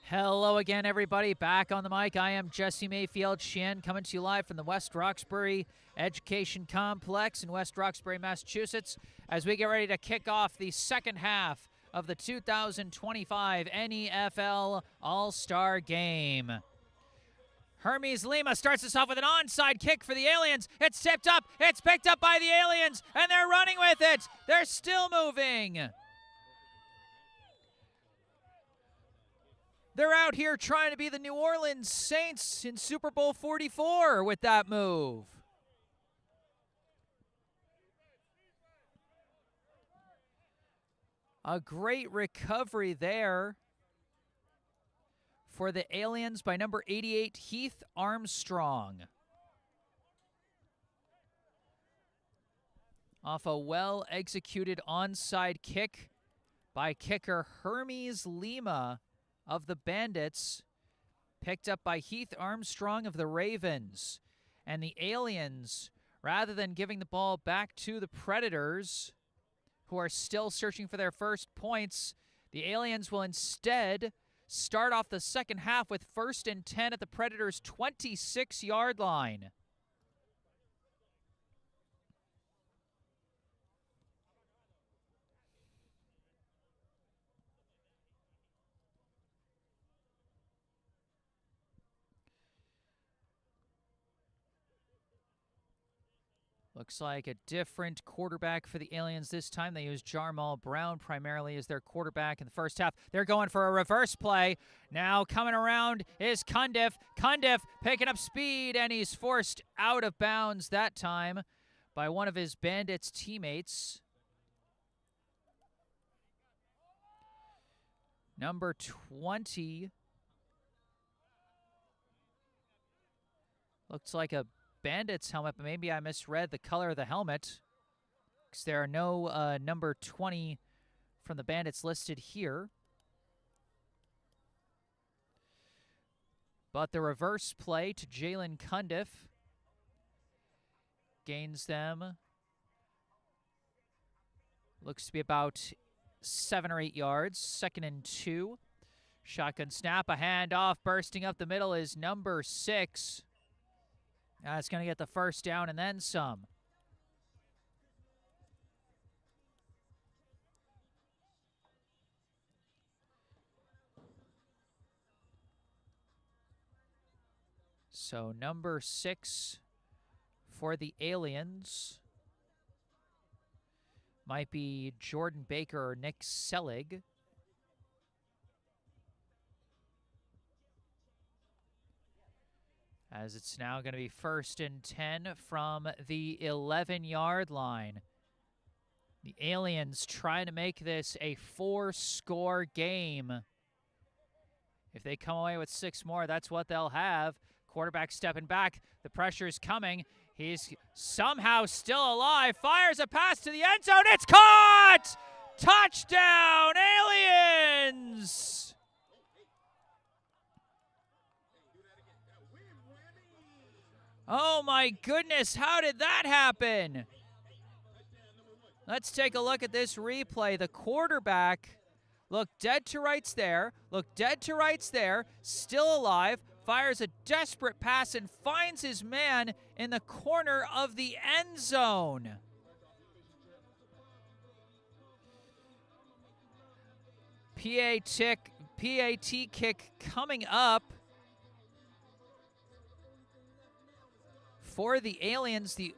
Hello again, everybody. Back on the mic. I am Jesse Mayfield-Sheehan, coming to you live from the West Roxbury Education Complex in West Roxbury, Massachusetts, as we get ready to kick off the second half of the 2025 NEFL All-Star Game. Hermes Lima starts us off with an onside kick for the Aliens. It's tipped up. It's picked up by the Aliens, and they're running with it. They're still moving. They're out here trying to be the New Orleans Saints in Super Bowl 44 with that move. A great recovery there for the Aliens by number 88, Heath Armstrong. Off a well-executed onside kick by kicker Hermes Lima of the Bandits, picked up by Heath Armstrong of the Ravens. And the Aliens, rather than giving the ball back to the Predators, who are still searching for their first points, the Aliens will instead start off the second half with 1st and 10 at the Predators' 26-yard line. Looks like a different quarterback for the Aliens this time. They use Jarmal Brown primarily as their quarterback in the first half. They're going for a reverse play. Now coming around is Cundiff. Cundiff picking up speed, and he's forced out of bounds that time by one of his Bandits teammates. Number 20. Looks like a Bandits helmet, but maybe I misread the color of the helmet, because there are no number 20 from the Bandits listed here. But the reverse play to Jalen Cundiff gains them, looks to be about 7 or 8 yards. 2nd and 2. Shotgun snap, a handoff, bursting up the middle is number 6. It's going to get the first down and then some. So number 6 for the Aliens might be Jordan Baker or Nick Selig. As it's now going to be 1st and 10 from the 11-yard line. The Aliens trying to make this a 4-score game. If they come away with 6 more, that's what they'll have. Quarterback stepping back. The pressure's coming. He's somehow still alive. Fires a pass to the end zone. It's caught! Touchdown, Aliens! Oh my goodness, how did that happen? Let's take a look at this replay. The quarterback looked dead to rights there, still alive, fires a desperate pass and finds his man in the corner of the end zone. PAT kick coming up for the Aliens. The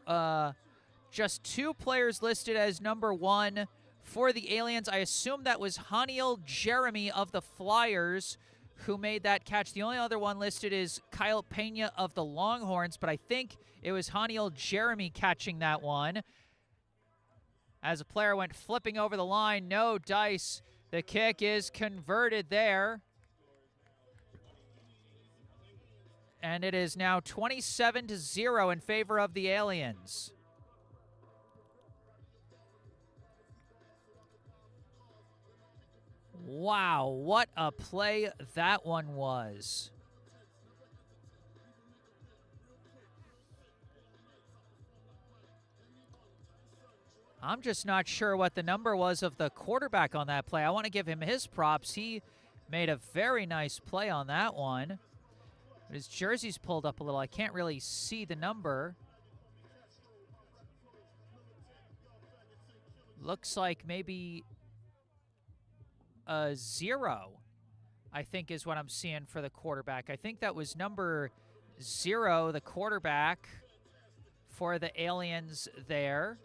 just 2 players listed as number 1 for the Aliens. I assume that was Haniel Jeremy of the Flyers who made that catch. The only other one listed is Kyle Pena of the Longhorns, but I think it was Haniel Jeremy catching that one. As a player went flipping over the line, no dice. The kick is converted there. And it is now 27-0 in favor of the Aliens. Wow, what a play that one was. I'm just not sure what the number was of the quarterback on that play. I want to give him his props. He made a very nice play on that one. But his jersey's pulled up a little. I can't really see the number. Looks like maybe a 0, I think is what I'm seeing for the quarterback. I think that was number 0, the quarterback for the Aliens there.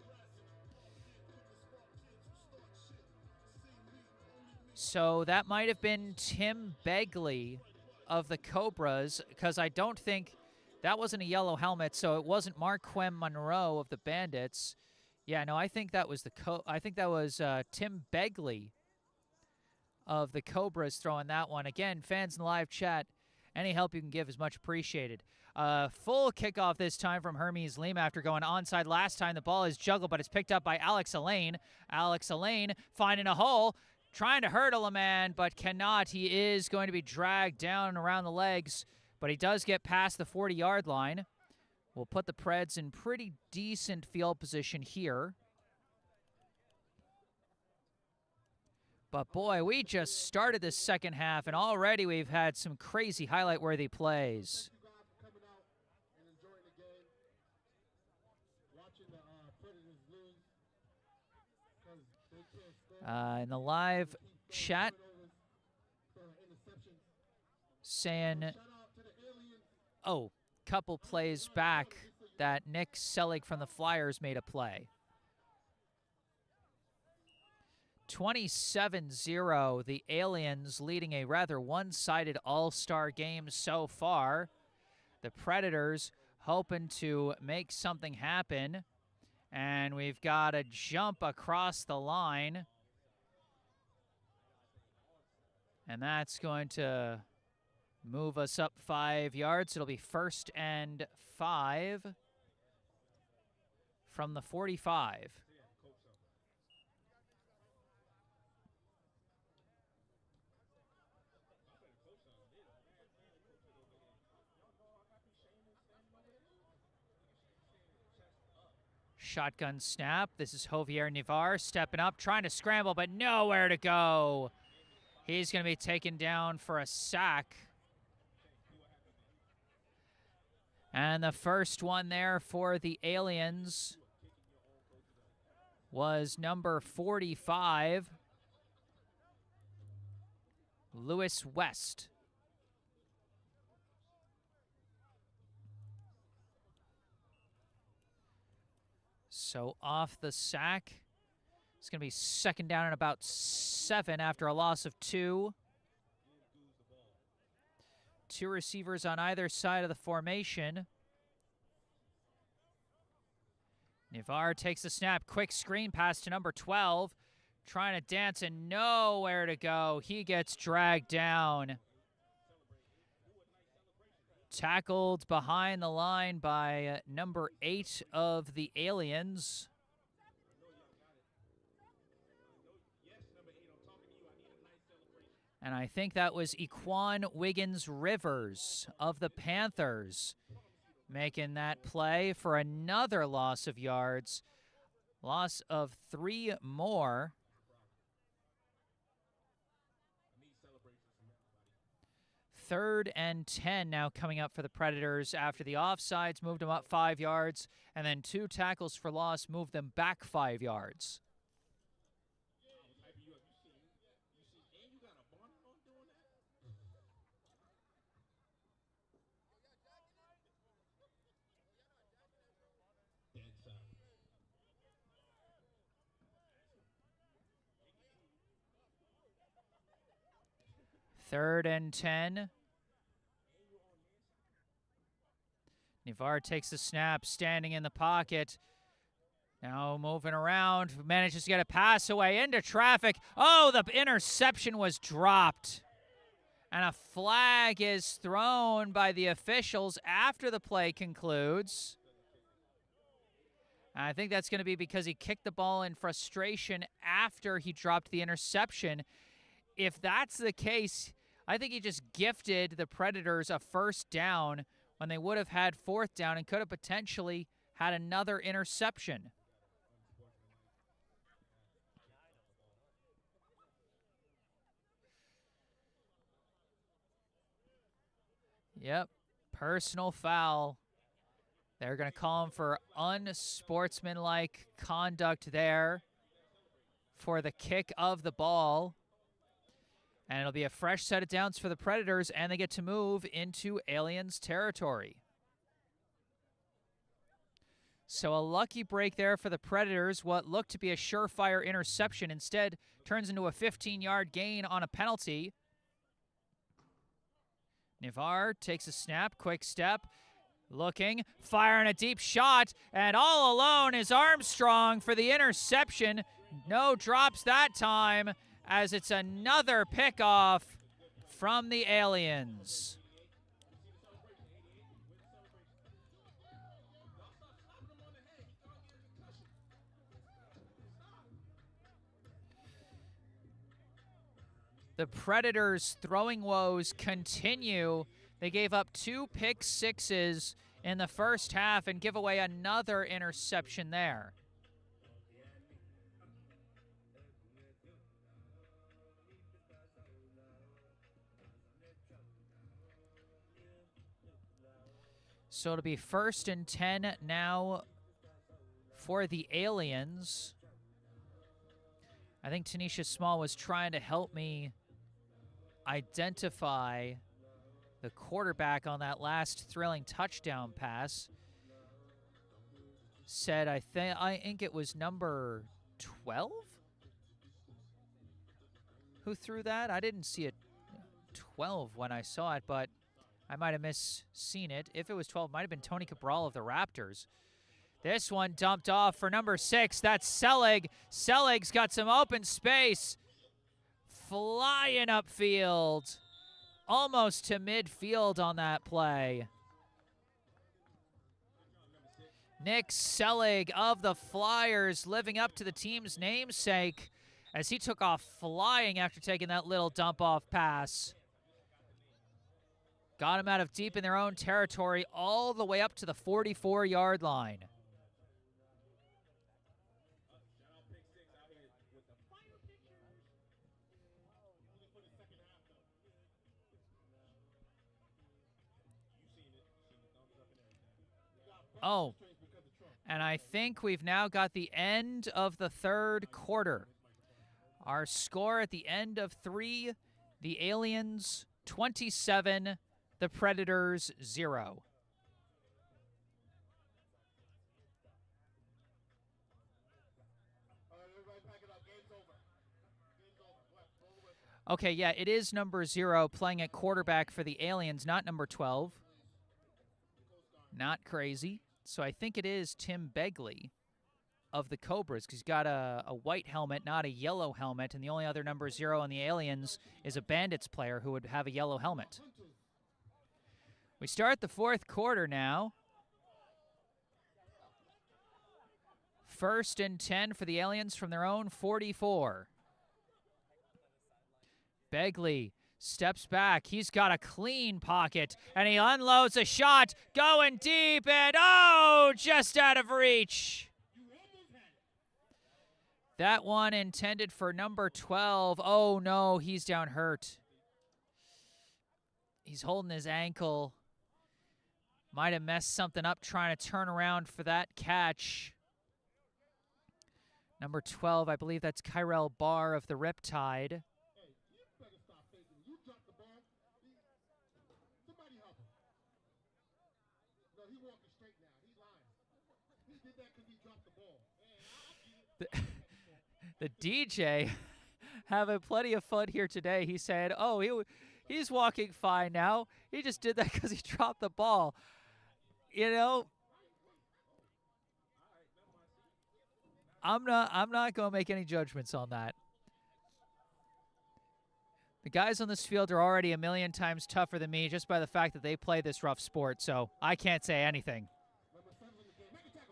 So that might have been Tim Begley of the Cobras, because I don't think that wasn't a yellow helmet, so it wasn't Marquem Monroe of the Bandits. Yeah, no, I think that was Tim Begley of the Cobras throwing that one. Again, fans in the live chat, any help you can give is much appreciated. Full kickoff this time from Hermes Lima after going onside last time. The ball is juggled, but it's picked up by Alex Elaine. Alex Elaine finding a hole, trying to hurdle a man, but cannot. He is going to be dragged down around the legs, but he does get past the 40-yard line. We'll put the Preds in pretty decent field position here. But boy, we just started the second half, and already we've had some crazy highlight-worthy plays. In the live chat, saying, oh, couple plays back that Nick Selig from the Flyers made a play. 27-0, the Aliens leading a rather one-sided all-star game so far. The Predators hoping to make something happen. And we've got a jump across the line. And that's going to move us up 5 yards. It'll be 1st and 5 from the 45. Shotgun snap. This is Javier Navar stepping up, trying to scramble, but nowhere to go. He's going to be taken down for a sack. And the first one there for the Aliens was number 45, Lewis West. So off the sack, it's going to be 2nd down and about 7 after a loss of 2. 2 receivers on either side of the formation. Navar takes the snap. Quick screen pass to number 12. Trying to dance and nowhere to go. He gets dragged down. Tackled behind the line by number 8 of the Aliens. And I think that was Equan Wiggins Rivers of the Panthers making that play for another loss of yards. Loss of 3 more. Third and 10 now coming up for the Predators after the offsides moved them up 5 yards, and then 2 tackles for loss moved them back 5 yards. Third and 10. Navar takes the snap, standing in the pocket. Now moving around, manages to get a pass away into traffic. Oh, the interception was dropped. And a flag is thrown by the officials after the play concludes. I think that's going to be because he kicked the ball in frustration after he dropped the interception. If that's the case, I think he just gifted the Predators a 1st down when they would have had 4th down and could have potentially had another interception. Yep, personal foul. They're going to call him for unsportsmanlike conduct there for the kick of the ball. And it'll be a fresh set of downs for the Predators, and they get to move into Aliens territory. So a lucky break there for the Predators. What looked to be a surefire interception instead turns into a 15-yard gain on a penalty. Navarre takes a snap, quick step, looking, firing a deep shot, and all alone is Armstrong for the interception. No drops that time, as it's another pickoff from the Aliens. The Predators' throwing woes continue. They gave up 2 pick sixes in the first half and give away another interception there. So it'll be 1st and 10 now for the Aliens. I think Tanisha Small was trying to help me identify the quarterback on that last thrilling touchdown pass. Said I think it was number 12 who threw that. I didn't see it 12 when I saw it, but I might have misseen it. If it was 12, it might have been Tony Cabral of the Raptors. This one dumped off for number 6. That's Selig. Selig's got some open space. Flying upfield. Almost to midfield on that play. Nick Selig of the Flyers living up to the team's namesake as he took off flying after taking that little dump-off pass. Got him out of deep in their own territory all the way up to the 44-yard line. Oh, and I think we've now got the end of the third quarter. Our score at the end of 3, the Aliens 27, the Predators 0. Okay, yeah, it is number 0 playing at quarterback for the Aliens, not number 12. Not crazy. So I think it is Tim Begley of the Cobras, because he's got a white helmet, not a yellow helmet, and the only other number 0 on the Aliens is a Bandits player who would have a yellow helmet. We start the fourth quarter now. 1st and 10 for the Aliens from their own 44. Begley steps back. He's got a clean pocket, and he unloads a shot going deep, and oh, just out of reach. That one intended for number 12. Oh, no, he's down hurt. He's holding his ankle. Might have messed something up trying to turn around for that catch. Number 12, I believe that's Kyrell Barr of the Riptide. The DJ having plenty of fun here today. He said, oh, he's walking fine now. He just did that because he dropped the ball. You know, I'm not going to make any judgments on that. The guys on this field are already a million times tougher than me just by the fact that they play this rough sport, so I can't say anything.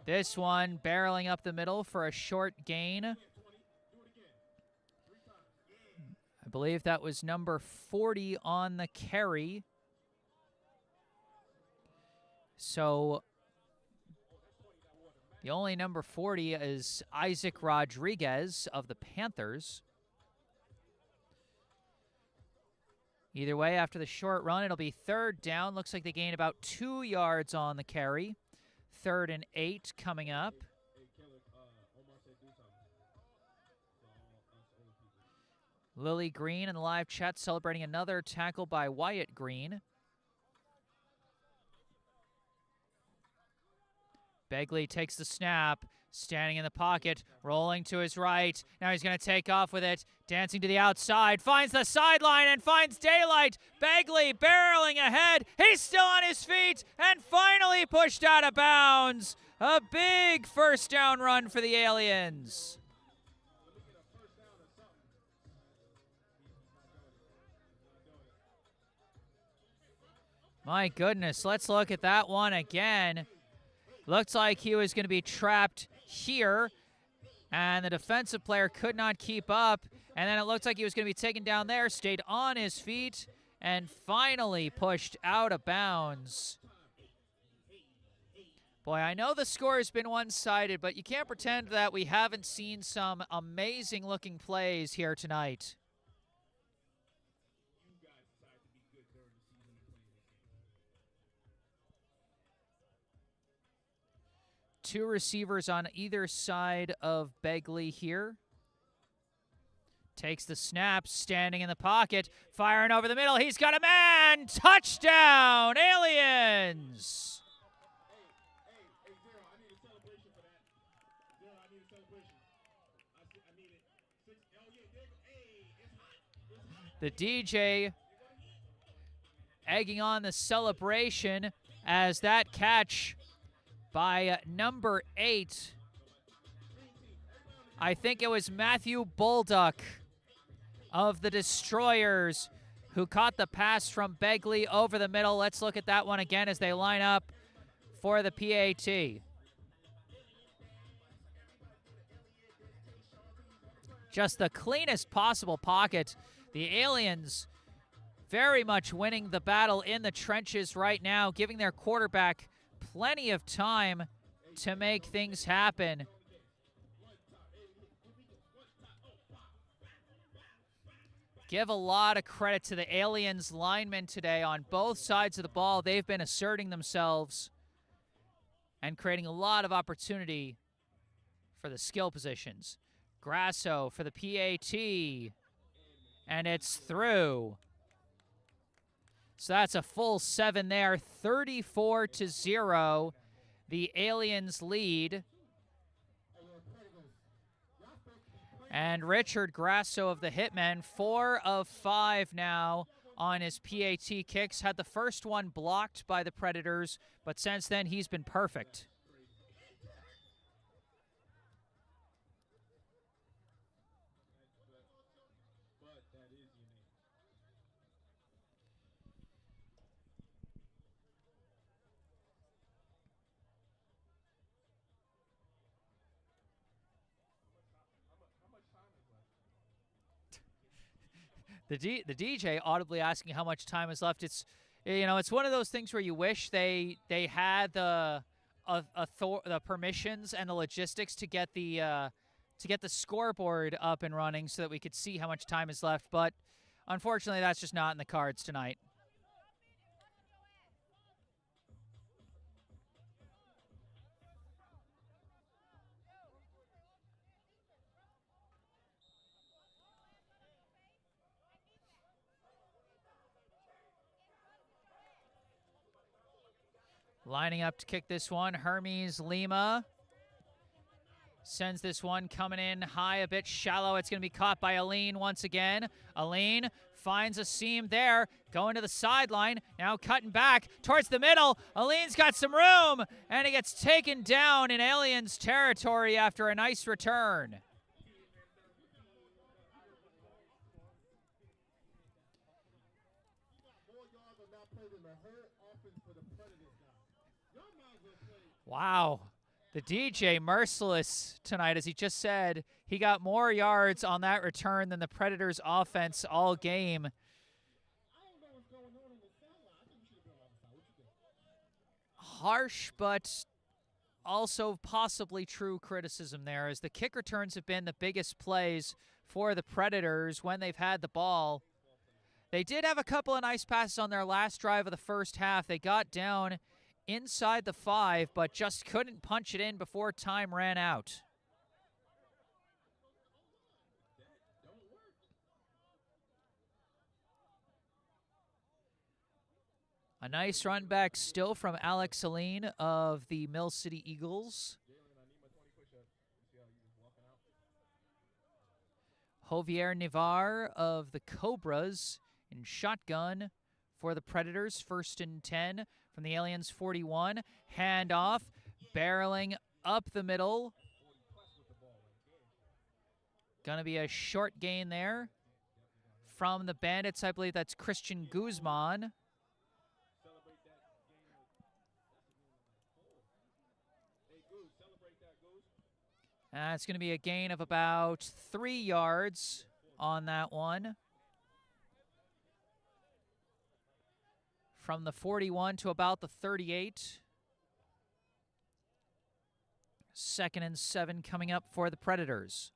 This one barreling up the middle for a short gain. I believe that was number 40 on the carry. So the only number 40 is Isaac Rodriguez of the Panthers. Either way, after the short run, it'll be third down. Looks like they gain about 2 yards on the carry. 3rd and 8 coming up. Lily Green in the live chat celebrating another tackle by Wyatt Green. Begley takes the snap, standing in the pocket, rolling to his right. Now he's going to take off with it, dancing to the outside, finds the sideline and finds daylight. Begley barreling ahead. He's still on his feet and finally pushed out of bounds. A big first down run for the Aliens. My goodness, let's look at that one again. Looks like he was going to be trapped here, and the defensive player could not keep up. And then it looked like he was going to be taken down there, stayed on his feet, and finally pushed out of bounds. Boy, I know the score has been one-sided, but you can't pretend that we haven't seen some amazing-looking plays here tonight. Two receivers on either side of Begley here. Takes the snap, standing in the pocket, firing over the middle. He's got a man! Touchdown, Aliens! The DJ egging on the celebration as that catch by number 8. I think it was Matthew Bolduck of the Destroyers who caught the pass from Begley over the middle. Let's look at that one again as they line up for the PAT. Just the cleanest possible pocket. The Aliens very much winning the battle in the trenches right now, giving their quarterback plenty of time to make things happen. Give a lot of credit to the Aliens linemen today on both sides of the ball. They've been asserting themselves and creating a lot of opportunity for the skill positions. Grasso for the PAT, and it's through. So that's a full 7 there, 34-0. The Aliens lead. And Richard Grasso of the Hitmen, 4 of 5 now on his PAT kicks. Had the first one blocked by the Predators, but since then he's been perfect. The DJ audibly asking how much time is left. It's, you know, it's one of those things where you wish they had the permissions and the logistics to get the scoreboard up and running so that we could see how much time is left. But unfortunately, that's just not in the cards tonight. Lining up to kick this one, Hermes Lima sends this one coming in high, a bit shallow. It's going to be caught by Aline once again. Aline finds a seam there, going to the sideline, now cutting back towards the middle. Aline's got some room, and he gets taken down in Aliens territory after a nice return. Wow, the DJ merciless tonight, as he just said. He got more yards on that return than the Predators' offense all game. Harsh, but also possibly true criticism there, as the kick returns have been the biggest plays for the Predators when they've had the ball. They did have a couple of nice passes on their last drive of the first half. They got down inside the 5, but just couldn't punch it in before time ran out. A nice run back still from Alex Saline of the Mill City Eagles. Javier Navar of the Cobras in shotgun for the Predators. 1st and 10 from the Aliens 41. Handoff, barreling up the middle. Gonna be a short gain there from the Bandits. I believe that's Christian Guzman. It's going to be a gain of about 3 yards on that one. From the 41 to about the 38. 2nd and 7 coming up for the Predators.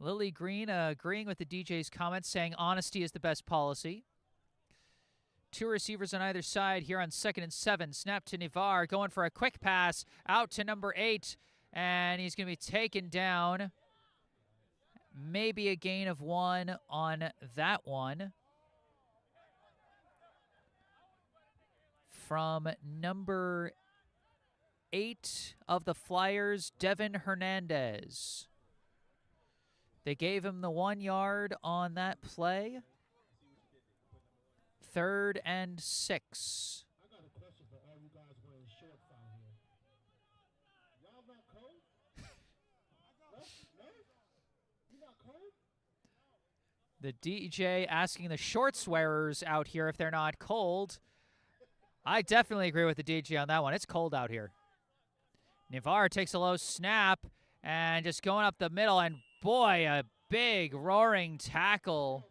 Lily Green agreeing with the DJ's comments, saying honesty is the best policy. 2 receivers on either side here on 2nd and 7. Snap to Navar, going for a quick pass out to number 8, and he's going to be taken down. Maybe a gain of 1 on that one. From number 8 of the Flyers, Devin Hernandez. They gave him the 1 yard on that play. 3rd and 6. I got a question for all you guys wearing shorts out here. Y'all not cold? No? You not cold? The DJ asking the shorts wearers out here if they're not cold. I definitely agree with the DJ on that one. It's cold out here. Navar takes a low snap and just going up the middle, and boy, a big roaring tackle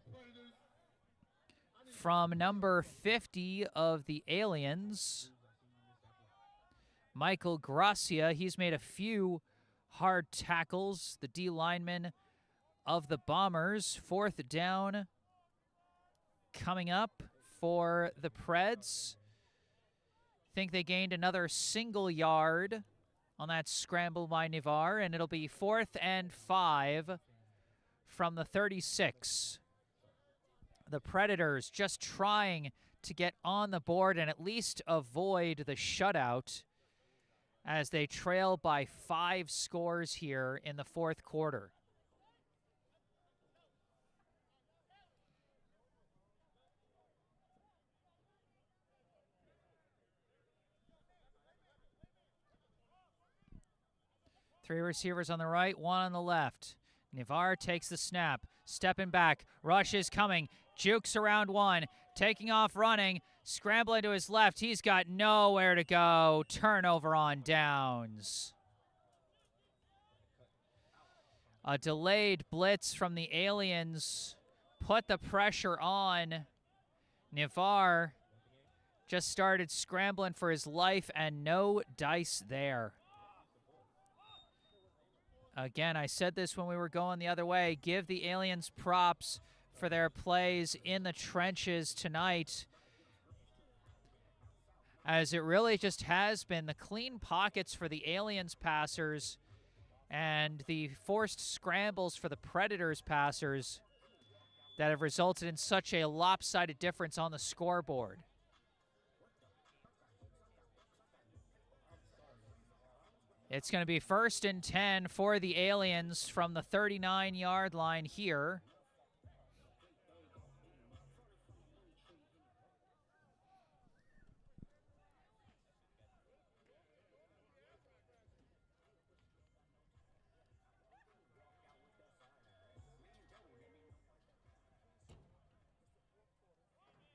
from number 50 of the Aliens, Michael Gracia. He's made a few hard tackles. The D lineman of the Bombers. 4th down coming up for the Preds. Think they gained another single yard on that scramble by Navar, and it'll be 4th and 5 from the 36. The Predators just trying to get on the board and at least avoid the shutout as they trail by 5 scores here in the 4th quarter. Three receivers on the right, 1 on the left. Navar takes the snap, stepping back, rush is coming, jukes around 1, taking off running, scrambling to his left. He's got nowhere to go. Turnover on downs. A delayed blitz from the Aliens put the pressure on. Navar just started scrambling for his life and no dice there. Again, I said this when we were going the other way. Give the Aliens props for their plays in the trenches tonight, as it really just has been the clean pockets for the Aliens passers and the forced scrambles for the Predators passers that have resulted in such a lopsided difference on the scoreboard. It's going to be 1st and 10 for the Aliens from the 39-yard line here.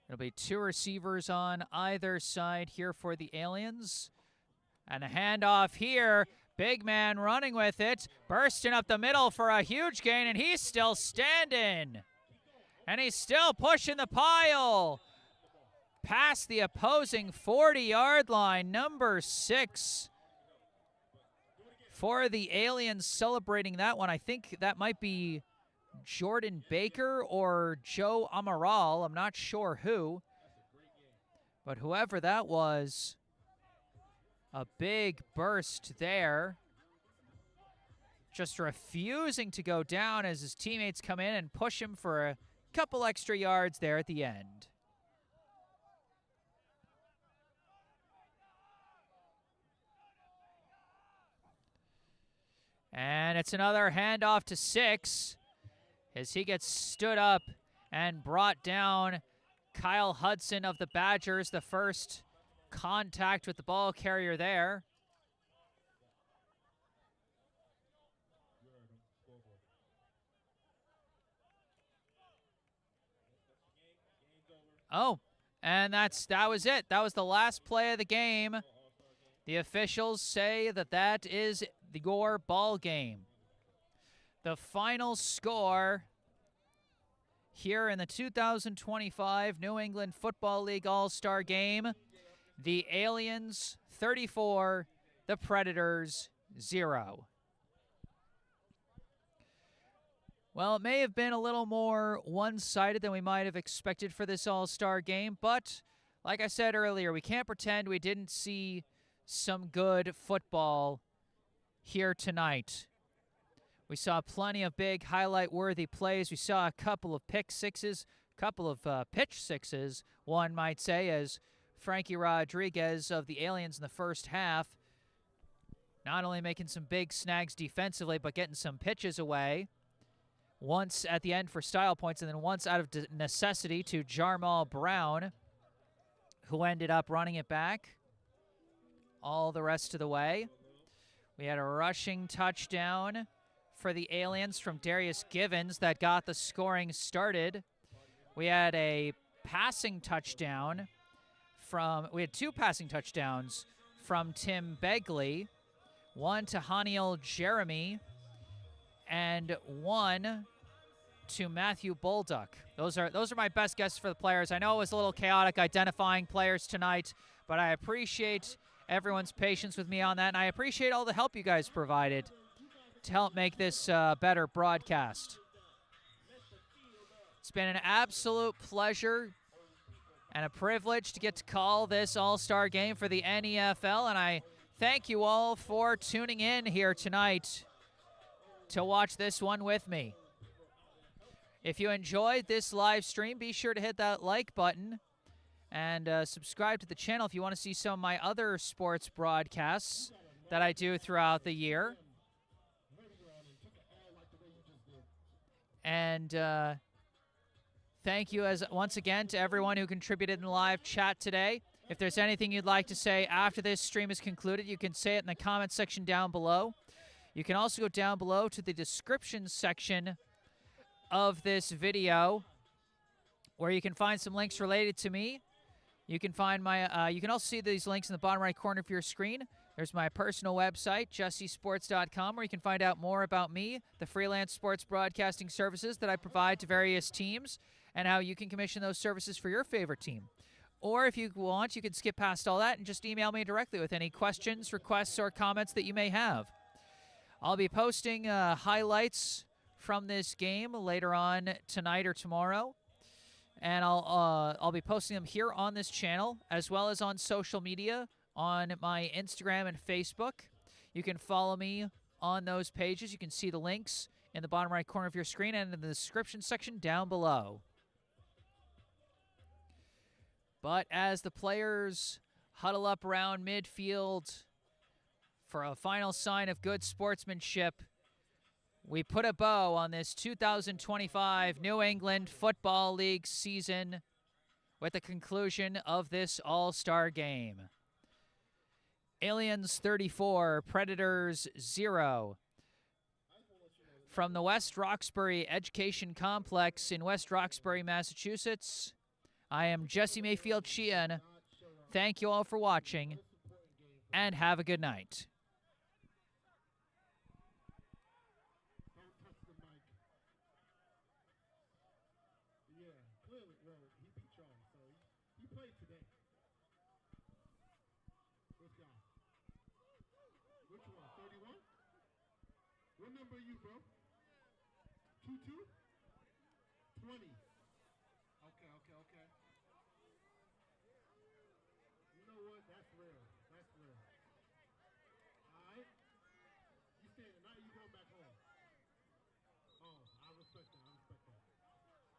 It'll be 2 receivers on either side here for the Aliens. And a handoff here. Big man running with it. Bursting up the middle for a huge gain, and he's still standing. And he's still pushing the pile. Past the opposing 40-yard line, number 6 For the Aliens celebrating that one, I think that might be Jordan Baker or Joe Amaral. I'm not sure who. But whoever that was, a big burst there. Just refusing to go down as his teammates come in and push him for a couple extra yards there at the end. And it's another handoff to 6 as he gets stood up and brought down. Kyle Hudson of the Badgers, the first contact with the ball carrier there. Oh, and that was it. That was the last play of the game. The officials say that is your ball game. The final score here in the 2025 New England Football League All-Star Game, the Aliens 34, the Predators 0. Well, it may have been a little more one-sided than we might have expected for this All-Star Game, but like I said earlier, we can't pretend we didn't see some good football here tonight. We saw plenty of big highlight-worthy plays. We saw a couple of pick sixes, a couple of pitch sixes, one might say, as Frankie Rodriguez of the Aliens in the first half, not only making some big snags defensively, but getting some pitches away. Once at the end for style points, and then once out of necessity to Jarmal Brown, who ended up running it back all the rest of the way. We had a rushing touchdown for the Aliens from Darius Givens that got the scoring started. We had a passing touchdown we had 2 passing touchdowns from Tim Begley, one to Haniel Jeremy, and one to Matthew Bolduc. Those are my best guesses for the players. I know it was a little chaotic identifying players tonight, but I appreciate everyone's patience with me on that, and I appreciate all the help you guys provided to help make this better broadcast. It's been an absolute pleasure and a privilege to get to call this All-Star Game for the NEFL, and I thank you all for tuning in here tonight to watch this one with me. If you enjoyed this live stream, be sure to hit that like button and subscribe to the channel if you want to see some of my other sports broadcasts that I do throughout the year. And thank you once again to everyone who contributed in the live chat today. If there's anything you'd like to say after this stream is concluded, you can say it in the comment section down below. You can also go down below to the description section of this video where you can find some links related to me. You can find you can also see these links in the bottom right corner of your screen. There's my personal website, jessesports.com, where you can find out more about me, the freelance sports broadcasting services that I provide to various teams, and how you can commission those services for your favorite team. Or if you want, you can skip past all that and just email me directly with any questions, requests, or comments that you may have. I'll be posting highlights from this game later on tonight or tomorrow, and I'll be posting them here on this channel as well as on social media on my Instagram and Facebook. You can follow me on those pages. You can see the links in the bottom right corner of your screen and in the description section down below. But as the players huddle up around midfield for a final sign of good sportsmanship, we put a bow on this 2025 New England Football League season with the conclusion of this All-Star Game. Aliens 34, Predators 0. From the West Roxbury Education Complex in West Roxbury, Massachusetts, I am Jesse Mayfield-Sheehan. Thank you all for watching, and have a good night. Which one? 31? number are you, bro? 22? 20.